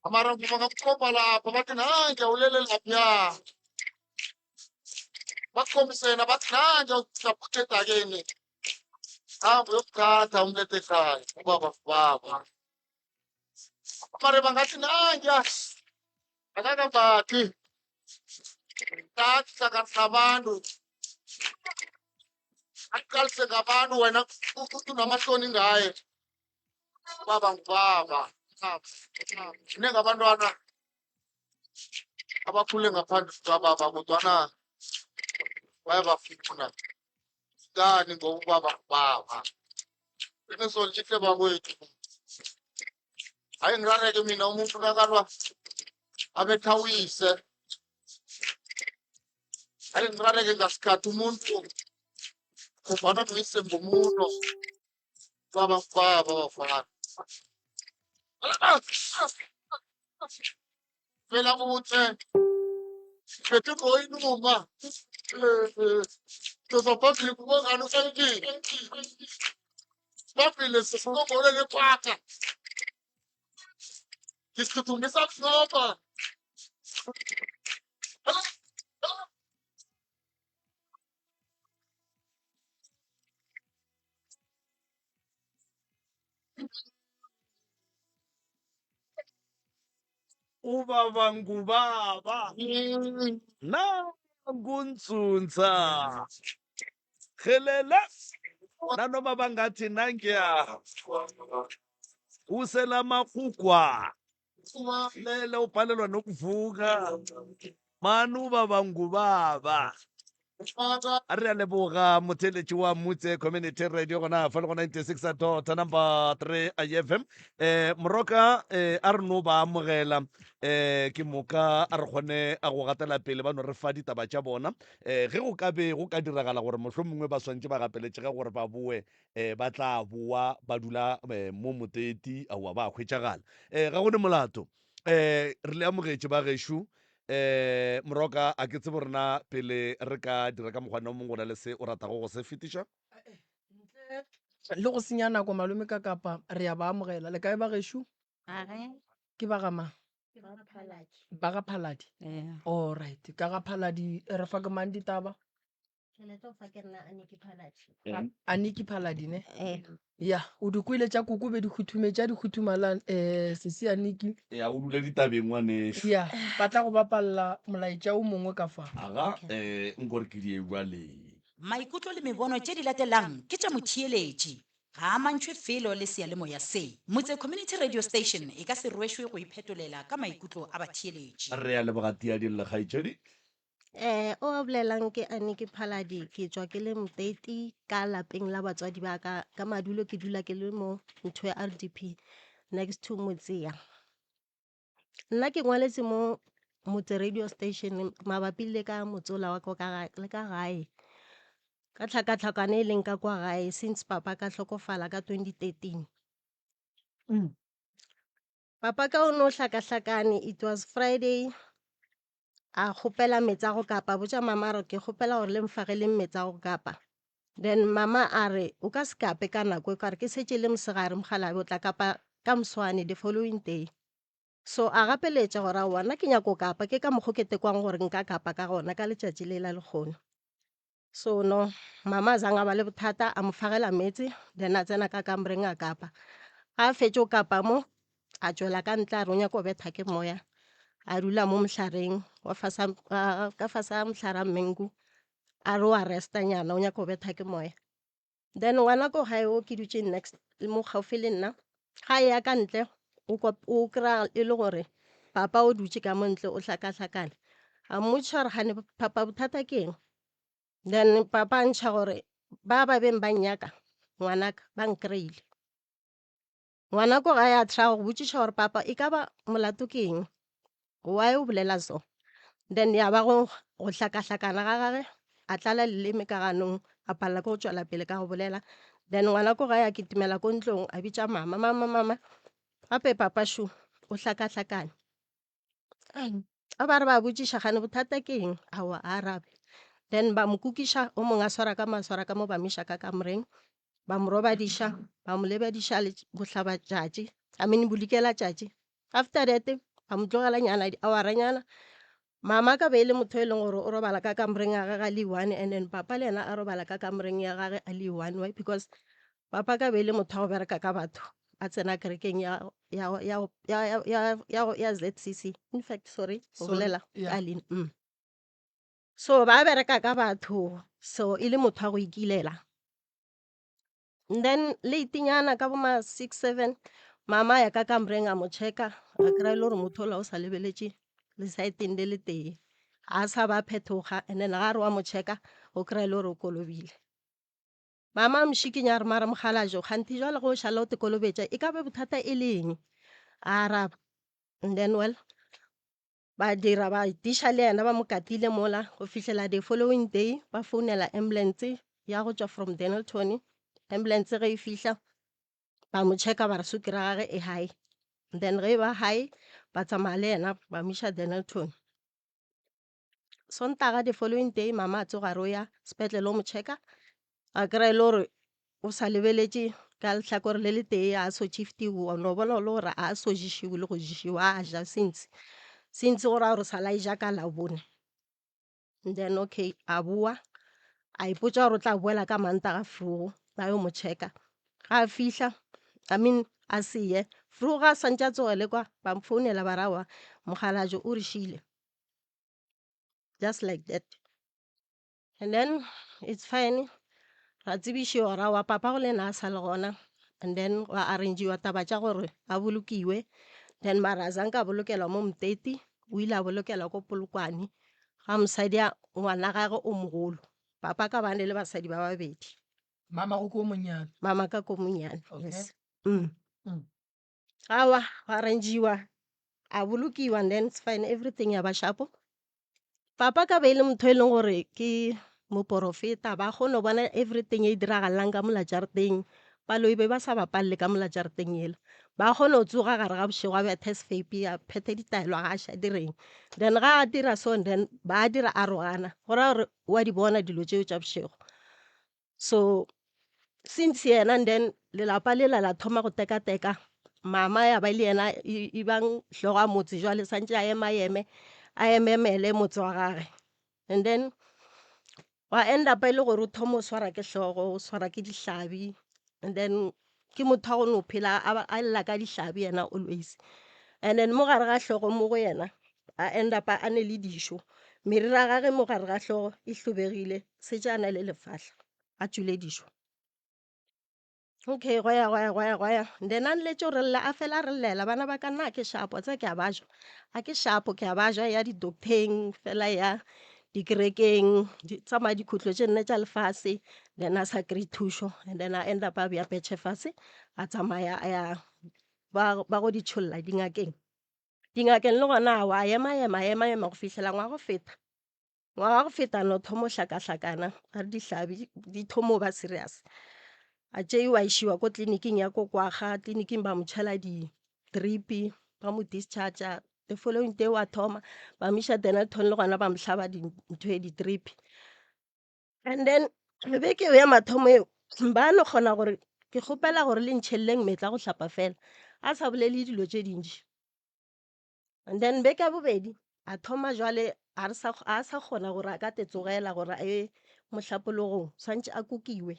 Amara mga kopala pabatinanga ulele lapya bakomisena batinanga utapuketa geni abu yokata umlete kai baba amare bangatinanga akaka bati tatsa kasabandu akalse kabandu wena ukutu namasoni ngaye baba nenge abantwana abakhule ngaphandle kwababa kodwana bayabafuna kani ngokuba baba inesolithe bakwethu hayi ngirareke mina umuntu nakalwa abethawise hayi ngirareke ngasikhathi umuntu kufana nguyise ngomuno baba bafana phela ukuthi phethe ngoyinuma tozophathile kubongani usayikile babile sesikomole lekwakha ngisithuthumisa kusoba ubaba ngubaba nangunzunza helela nanoma bangathi nangiya uselamakugwa lele ubhalelwa nokuvuka mani ubaba ngubaba a re a leboga motheletši wa motse community radio gona fa le go 96 dota number 3 ifm moroka a re no ba amogela ke moka a re kgone a go gatela pele ba no re fa ditaba tša bona ge go ka be go ka diragala gore mohlho mongwe ba swantse ba gapeletšega gore ba boe ba tla boa ba dula mo moteti aowa ba hwetšagala ga go ne molato re le amogetše ba gešo moroka a ke tsebo rena pele re ka dira ka mokgwana o mongwe go na le se o ratago go se fetiša le go senya nako malome ka kapa re ya ba amogela le kae ba gešo ke ba gama ba ga phaladi allright ka ga phaladi re fa ke mang ditaba Aniki Paladine ya o di kwele tša koko be di khuthumetša di khuthumalang sese Aniki ya o dule ditabeng ngwaneso ya ba tla go bapalela molaetša o mongwe ka fa aga nkore ke die jwale maikutlo le mebono tše di latelang ke tša motheeletši ga a mantšhwe felo le sealemoya se motse community radio station e ka se rwešwe go iphetolela ka maikutlo a batheeletši re ya lebogati ya dillegaišedi o a bolelang ke Aniki Phaladi ke tswa ke le moteti ka lapeng la batswadi ba ka madulo ke dula ke le mo ntho ya RDP next to Motsea. Nna ke ngwaletse mo Motse radio station mabapi le ka motsola wa ka le ka gae ka tlhakatlhakane e leng ka kwa gae since papa ka hlokofala ka 2013. Papa ka o no hlakahlakane it was Friday a kgopela metsi a go kapa botša mama re ke kgopela gore le mfagele metsi a go kapa then mama a re o ka se kape ka nako e kare ke setse le mosegare mogalabe o tla kapa ka moswane the following day so a gapeletša gore a wana ke nyako kapa ke ka mokgo ke tekwang gore nka kapa ka gona ka letšatši le la lekgono so no mama a zang a ba le bothata a mo fagela metsi then a tsena ka kamoreng a kapa ga a fetše o kapa mo a tšwela ka ntle a re o nyako betha ke moya a dula mo mohlareng ka fasa mohlara mmengu a re o a restanyana o nyaka go betha ke moya then ngwana ko gae o ke dutse next mo gaufi le nna ga e ya ka ntle o kry-a e le gore papa o dutse ka mo ntle o hlakahlakane a mmotšiša gore gane papa bothata ke eng then papa a ntšha gore ba beng ba nnyaka ngwanaka ba nkry-ile ngwana ko ga ya try go botšiša gore papa e ka ba molato ke eng why o bolela so then ya ba go hlakahlakana ga gage a tlala leleme ka ganong a palela ko go tšwela pele ka go bolela then ngwana ko ga ya kitimela ko ntlong a bitša mama gape papa shu o hlakahlakane a ba re ba botšiša gane bothata ke eng awa a arabe then ba mo kukiša o mongwe a swara ka mo ba miša ka kamoreng ba mo robadiša ba mo lebadiša bohlaba tšatši bolokela tšatši after that ba mo tlogela nyana di-houranyana mama ka be e le motho e leng gore o robala ka kamoreng ya gage a le one and then papa le yena a robala ka kamoreng ya gage a le one why because papa ka be e le motho wa go bereka ka batho a tsena kerekeng ya ZCC in fact sorry o bolela Alin so ba bereka ka batho so e le motho wa go ikilela then latenyana ka boma 6-7 mama ya ka kamoreng a mo checka a kry-a le gore motho ola o sa lebeletše le saeteng le le tee a sa ba phetoga and then ga re wa mo checka o kry-a le gore o kolobile mama mošikinya re mara mogalajo kganti jwale go šala o te kolobetša e ka be bothata e leng a araba and then well ba dira ba diša le yena ba mo katile mola go fihlela the following day ba founela ambulance ya go tšwa from Dennilton ambulance ge e fihla ba mo checka ba re sukiri gage e high then ge e ba high ba tsamaya le yena ba miša Dennilton Sontaga the following day mama a tsoga re o ya sepetlele o mo checka a kry-a le gore o sa lebeletše ka lehlakore le le tee a so shiftiwa no bona le gore a so jišiwe le go jišiwa a ja since gore a re sa la e ja ka labone then okay a boa a ipotša gore o tla boela ka Mantaga Frugo ba yo mo checka ga a fihla a seye Frugo ga a swantše a tsogele kwa ba mfounela ba rawa mogalajo o re šile just like that and then it's fine ra tsebišiwa ra wa papa go le ena a sa le gona and then wa arrangiwa taba tša gore a bolokiwe then mara a zanka bolokelwa mo Mteti o ile a bolokelwa ko Polokwane ga mosadi a ngwana gage o mogolo papa ka bane le basadi ba babedi mama go ko monyane mama ka ko monyane Okay. yes gawa go arrangiwa a bolokiwa and then it's fine everything ya ba shapo papa ka be e le motho e leng gore ke moporofeta ba kgone go bona everything e diragalang ka mola jarateng paloi be ba sa bapalle ka mola jarateng ela ba kgone go tsoga gare ga bošego a bethe sefepi a phethe ditaelo ga a ša direng then ga a dira so then ba dira a rogana go raya gore wa di bona dilo tšeo tša bošego so since yena and then lelapa lela la thoma go teka-teka mama ya ba le yena e bang hlogo a motse jwale santse a ememele motse wa gage and then wa end up e le gore o thoma o swara ke tlhogo o swara ke dihlabi and then ke motho a go no phela a lla ka dihlabi yena always and then mo gare ga tlhogo mo go yena a end up a ne le dišo meriri a gage mo gare ga tlhogo e tlhobegile setse a na le lefatlha a tswile dišo okay goya then a nletse gore lle a fela re llela bana ba ka nna a ke shapo tse ke a bajwa a ke shapo ke a bajwa ya di-docteng fela ya dikerekeng tsamaya dikhutlo tše nne tša lefase then a sa kry thušo and then a end up a bea petšhe fase a tsamaya a ya ba go di tšholola dingakeng le gona wa ema go fitlhela ngwa go feta no thomo hlakahlakana a re dihlabi di thomo ba serious a tšeiwa išiwa ko tleliniking ya ko kwaga tleliniking ba mo tšhela di-dripi ba mo discharger the following day wa thoma ba miša denelton le gona ba mo hlaba ntho e di-dripi and then beke ya mathomo eo ba no kgona gore ke kgopela gore le ntšheleleng metla go hlapa fela a sa bolele dilo tše dintši and then beke ya bobedi a thoma jwale a sa kgona gore a ka tetsogela gore a ye mohlapologong swantše a kukiwe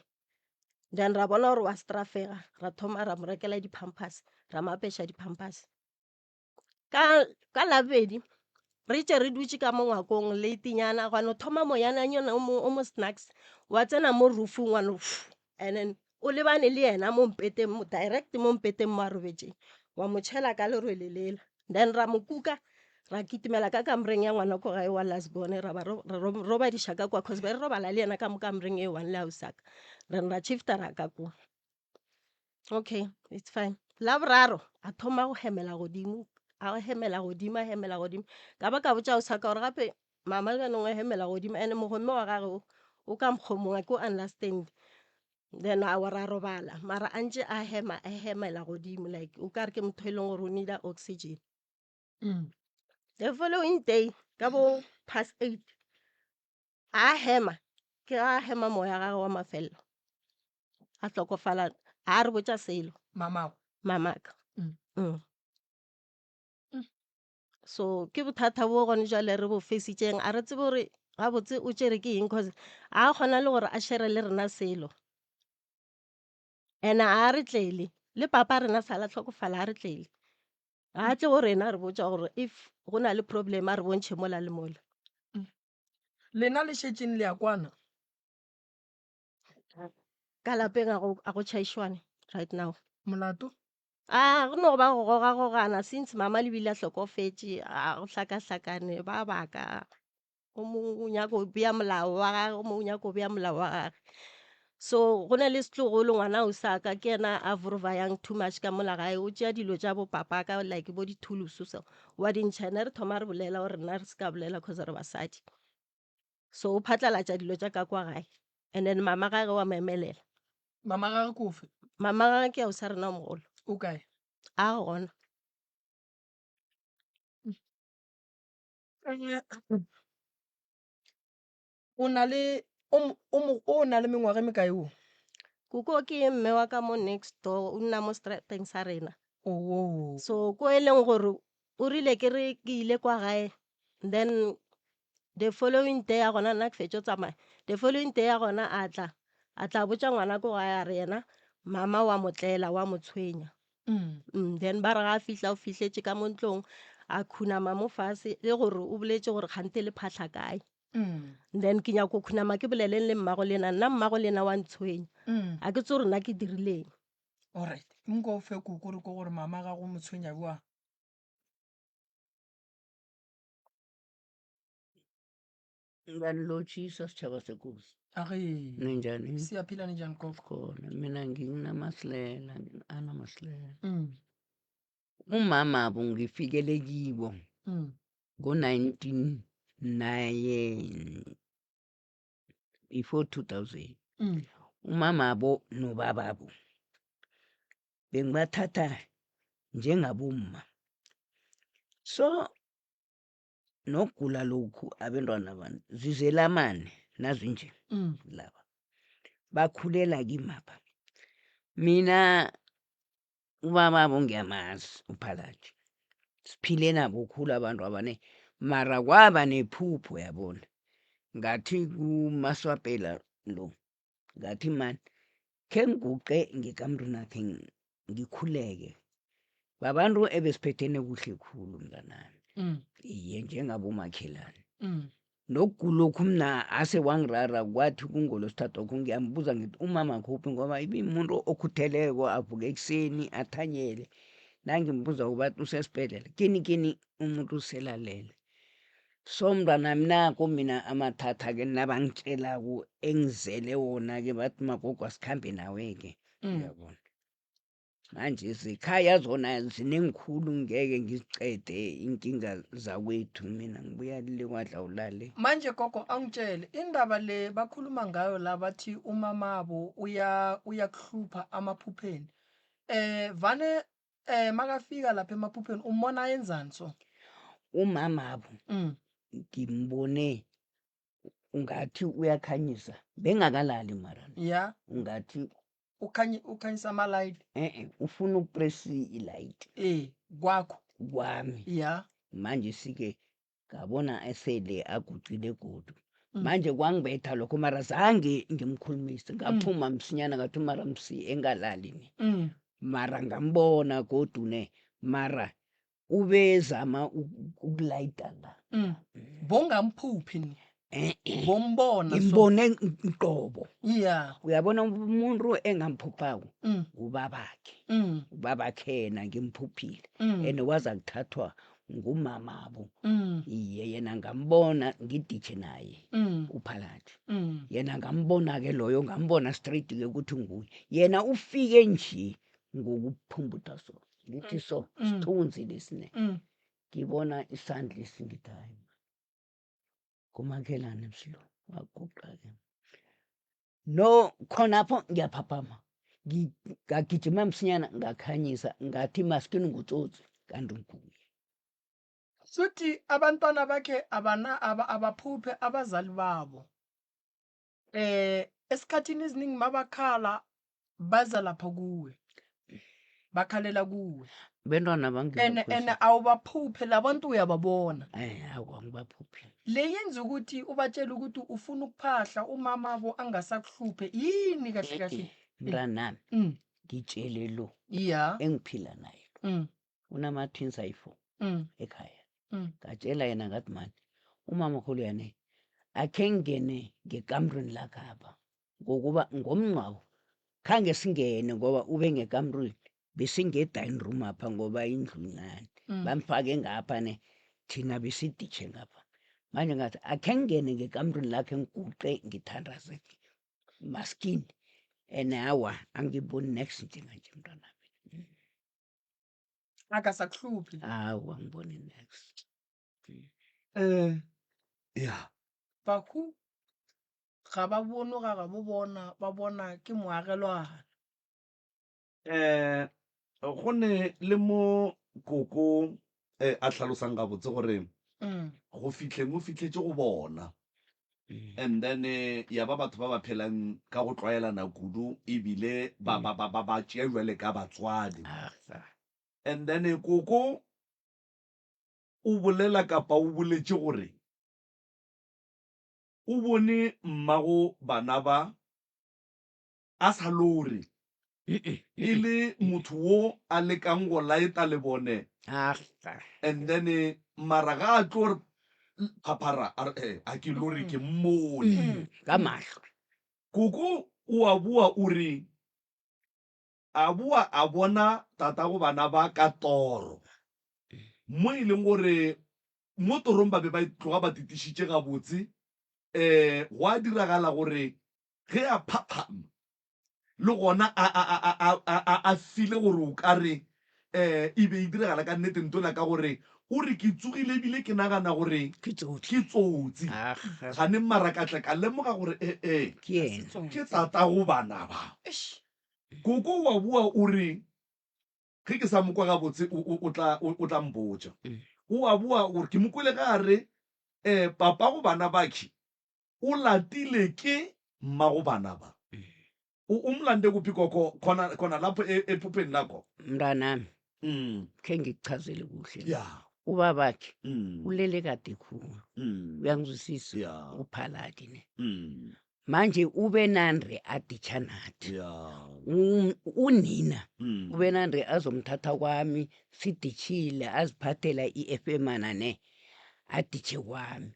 then ra bona gore wa strafega ra thoma ra mo rekela di-pampers ra mapeša di-pampers ka labedi re itse re dutse ka mo ngwakong leitinyana gwane thoma moyananyana o mo snacks wa tsena mo roofing wane and then o lebane le yena mo mpeteng direct mo mpeteng mo a robetseng wa mo tšhela ka lerwele lela then ra mo kuka ra kitimela ka kamoreng ya ngwana ko gae wa lasbone ra roba dišaka kwa cause be re robala le yena ka mo kamoreng e one le ausaka ra chifta ra ka kua okay it's fine la boraro a thoma go hemela godimo ka ba ka botša ausaka gore gape mama le banong a hemela godimo and mogome wa gage o ka mokgomongwa ke o understand then a ra robala mara a ntše a hemela godimo like o ka re ke motho e leng gore o need oxygen the following day ka bo past 8 a hema ke a hema moya gage wa mafelelo a tlokofala a re botša selo mamaka so ke bothata bo gone jale re bo facetseng a re tsebe gore gabotse o tšere ke eng cause a kgona le gore a shere le rena selo and a re tlele le papa rena sala tlhokofala a re tlele a tle go rena re botša gore if go na le problem a re bontšhe mola le mola lena le šetšeng le ya kwana ka lapeng a go tšhaišwane right now molato go no ba go gogagogana since mama le bile a hlokofetše a go hlakahlakane ba baka o mongwe o nyaka o bea molao wa gage o mongwe o nyaka o bea molao wa gage so go na le setlogolo ngwana o saka ke yena a vorvayang too much ka mola gae o tšea dilo tša bo papa ka like bo dithulusu so wa dintšhane re thoma re bolela gore nna re se ka bolela cause re basadi so o phatlalatša dilo tša ka kwa gae and then mama gage wa maemelela mama gage kofe mama gage ke ao sa rena mogolo o kae a gona o na le mengwaga e mekae o koko ke mme wa ka mo next door o nna mo strateng sa rena oh so ko e leng gore o rile ke re ke ile kwa gae then the following day ya gona nna ke fetša o tsamaya the following day ya gona a tla botša ngwana ko gae a re yena mama wa motlela wa mo tshwenya then ba re ga a fihla o fihletse ka mo ntlong a khunama mo fase le gore o boletše gore kgante le phatlha kae then ke nyako khunama ke boleleng le mmago lena nna mmago lena wa ntshwenya a ke tse gore nna ke dirileng alright nko fe kokore ko gore mama ga go motshwenya bua ngibalotshisa sitshaba sekosi age ninjani siyaphila ninjani koko khona mina nginamasilela anamasilela umama abo ngifikele kibo ngo-1999 before 2000 umama abo nobababo bengibathatha njengabomma so nokugula lokhu abantwana abantu zizelamane nazinje laba bakhulela kimapha mina ubababo ngiyamazi uphakathi siphile nabo khulu abantu abane mara kwaba nephupho yabona ngathi kumaswapela lo ngathi man khe ngiguqe ngekamrunakhe ngikhuleke babantu ebesiphethene kuhle khulu mntanami iye njengabomakhelane nokugulokhu mna ase wangirara kwathi kungolosithathokho ngiyambuza ngithi umama khuphi ngoba ibimuntu okhutheleko avuke ekuseni athanyele nangimbuza ubathi usesibhedlela kini umuntu uselalele so mntanami nako mina amathatha-ke nabangitshelako engizele wona-ke bathi magogo asikhambe nawe-ke uyabona manje zikhaya zona zinengikhulu ngeke ngizicede inkinga zakwethu mina ngibuya le kwadla ulale manje gogo angitshele indaba le bakhuluma ngayo la bathi umamabo uyakuhlupha amaphupheni vane makafika lapha emaphupheni umbona yenzani so umamabo ngimbone ungathi uyakhanyisa bengakalali mara ya ungathi ukhanyisa ama-light ufuna ukupresi i-light kwakho kwami ya manje sike ngabona esele agucile godu manje kwangibetha lokho mara zange ngimkhulumise ngaphuma msinyana ngathi mara msi engalali ni mara ngambona godu ne mara ubezama ukulayita la bongamphuphi ni bombona ngimbone qobo ya uyabona umuntu engamphuphako ubabakhe yena ngimphuphile and waza kuthathwa ngumamabo iye yena ngambona ngidithe naye uphalathi yena ngambona-ke loyo ngambona straight-ke ukuthi nguye yena ufike nje ngokuphumbutha so ngithi so sithunzi lesine ngibona isandla esingithayo kumakhelane msilo waguqa-ke no khonapho ngiyaphaphama ngagijima msinyana ngakhanyisa ngathi maskini ngutsotsi kanti nguye suthi abantwana bakhe abaphuphe abazali babo esikhathini esiningi mabakhala baza lapha kuwe bakhalela kuwe bentwana and awubaphuphe labantu uyababona awangibaphuphi le yenza ukuthi ubatshele ukuthi ufuna ukuphahla umamabo angasakuhluphe yini kahle kahle mntanami ngitshele lo engiphila naye unama-twins ayi-4 ekhaya ngatshela yena ngathi mani umama khulu yane akhe ngene ngekamrweni lakhapha ngokuba ngomnqawo khange singene ngoba ube ngekamrweni besinge-dining room apha ngoba indlu incane bamfake ngapha ne thina besiditshe ngapha manje ngathi akhe ngene ngekamrweni lakhe ngiguqe ngithandaze maskini and awa angiboni next njenganje mntwanami akasakuhluphi awa ngiboni next ya bakhu ga ba bone ga bo bona ba bona ke moagelwana go ne le mo koko a tlhalosang ga botse gore go fitlheng o fitlhetse go bona and then ya ba batho ba ba phelang ka go tlwaelana kudu ebile ba tšea jwale ka batswadi and then koko o bolela kapa o boletse gore o bone mmago bana ba a sa lore e le motho wo a lekang go laeta le bone and then mara ga a tlo phaphara a ke lore ke mmone ka mahlo koko o a bua o re a bua a bona tatago bana ba ka toro mo e leng gore mo torong ba be ba tloga ba titišitše gabotse go a diragala gore ge a phaphama le gona a file gore o ka re e be e diragala ka nnete ntola ka gore o re ke tsogile ebile ke nagana gore ke tsotsi gane mmarakatle ka lemoga gore ke tatago bana ba koko wa bua o re ge ke sa mokwa gabotse o tla mpotsa o a bua gore ke mokwele gare papa go bana bakhe o latile ke mmago bana ba umlande kuphi koko khona lapho ephupheni lakho mntanami khe ngikuchazele kuhle ubabakhe Mm. ulele kade khulu Mm. uyangizwisisa Yeah. uphaladi ne Mm. manje ube nandre aditshanathi Yeah. unina Mm. ube nandre azomthatha kwami siditshile aziphathela i-FM ne aditshe kwami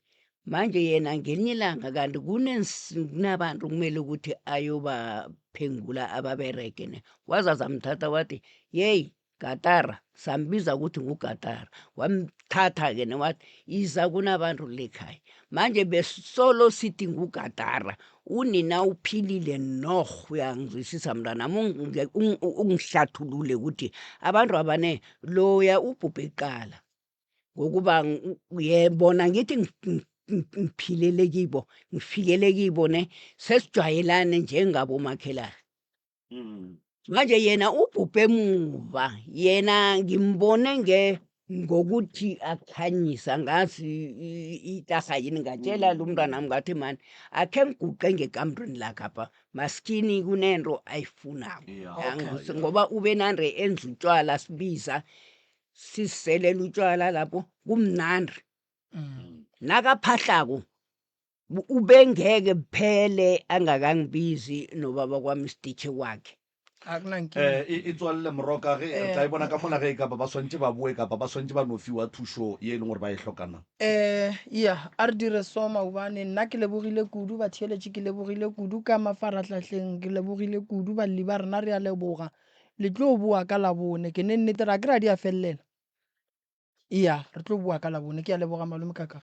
manje yena ngelinye ilanga kanti kunabantu kumele ukuthi ayobaphengula ababereke ne wazazamthatha wathi yeyi Gatara sambiza ukuthi nguGatara wamthatha-ke newathi iza kunabantu lekhaya manje besolo sithi nguGatara unina uphilile noh uyangizwisisa mntanami ungihlathulule ukuthi abantu abane loya ubhubhe eqala ngokuba yebona ngithi ngiphilele kibo ngifikele kibo ne sesijwayelane njengabomakhelwane manje yena ubhubhe emuva yena ngimbone ngokuthi akhanyisa ngazi itarha yini ngatshela lo mntwanami ngathi mani akhe ngiguqe ngekamrini lakhapha maskini kunento ayifunako ngoba ube nandre enza utshwala sibiza siselela utshwala lapho kumnandi nakaphahlako ubengeke phele angakangibizi nobaba kwami siditshe kwakhe itswalle moroka ge re tla e bona ka mola ge e kapa ba swantse ba bue kapa ba swantse ba no fiwa thuso ye e leng gore ba e tlhokana ya a re dire soma obane nna ke lebogile kudu batheeletše ke lebogile kudu ka mafaratlhatlheng ke lebogile kudu balli ba rena re a leboga le tlo boa ka labone ke ne nnete ra ke ra di a felelela iya re tlo boa ka labone ke a leboga malome kaka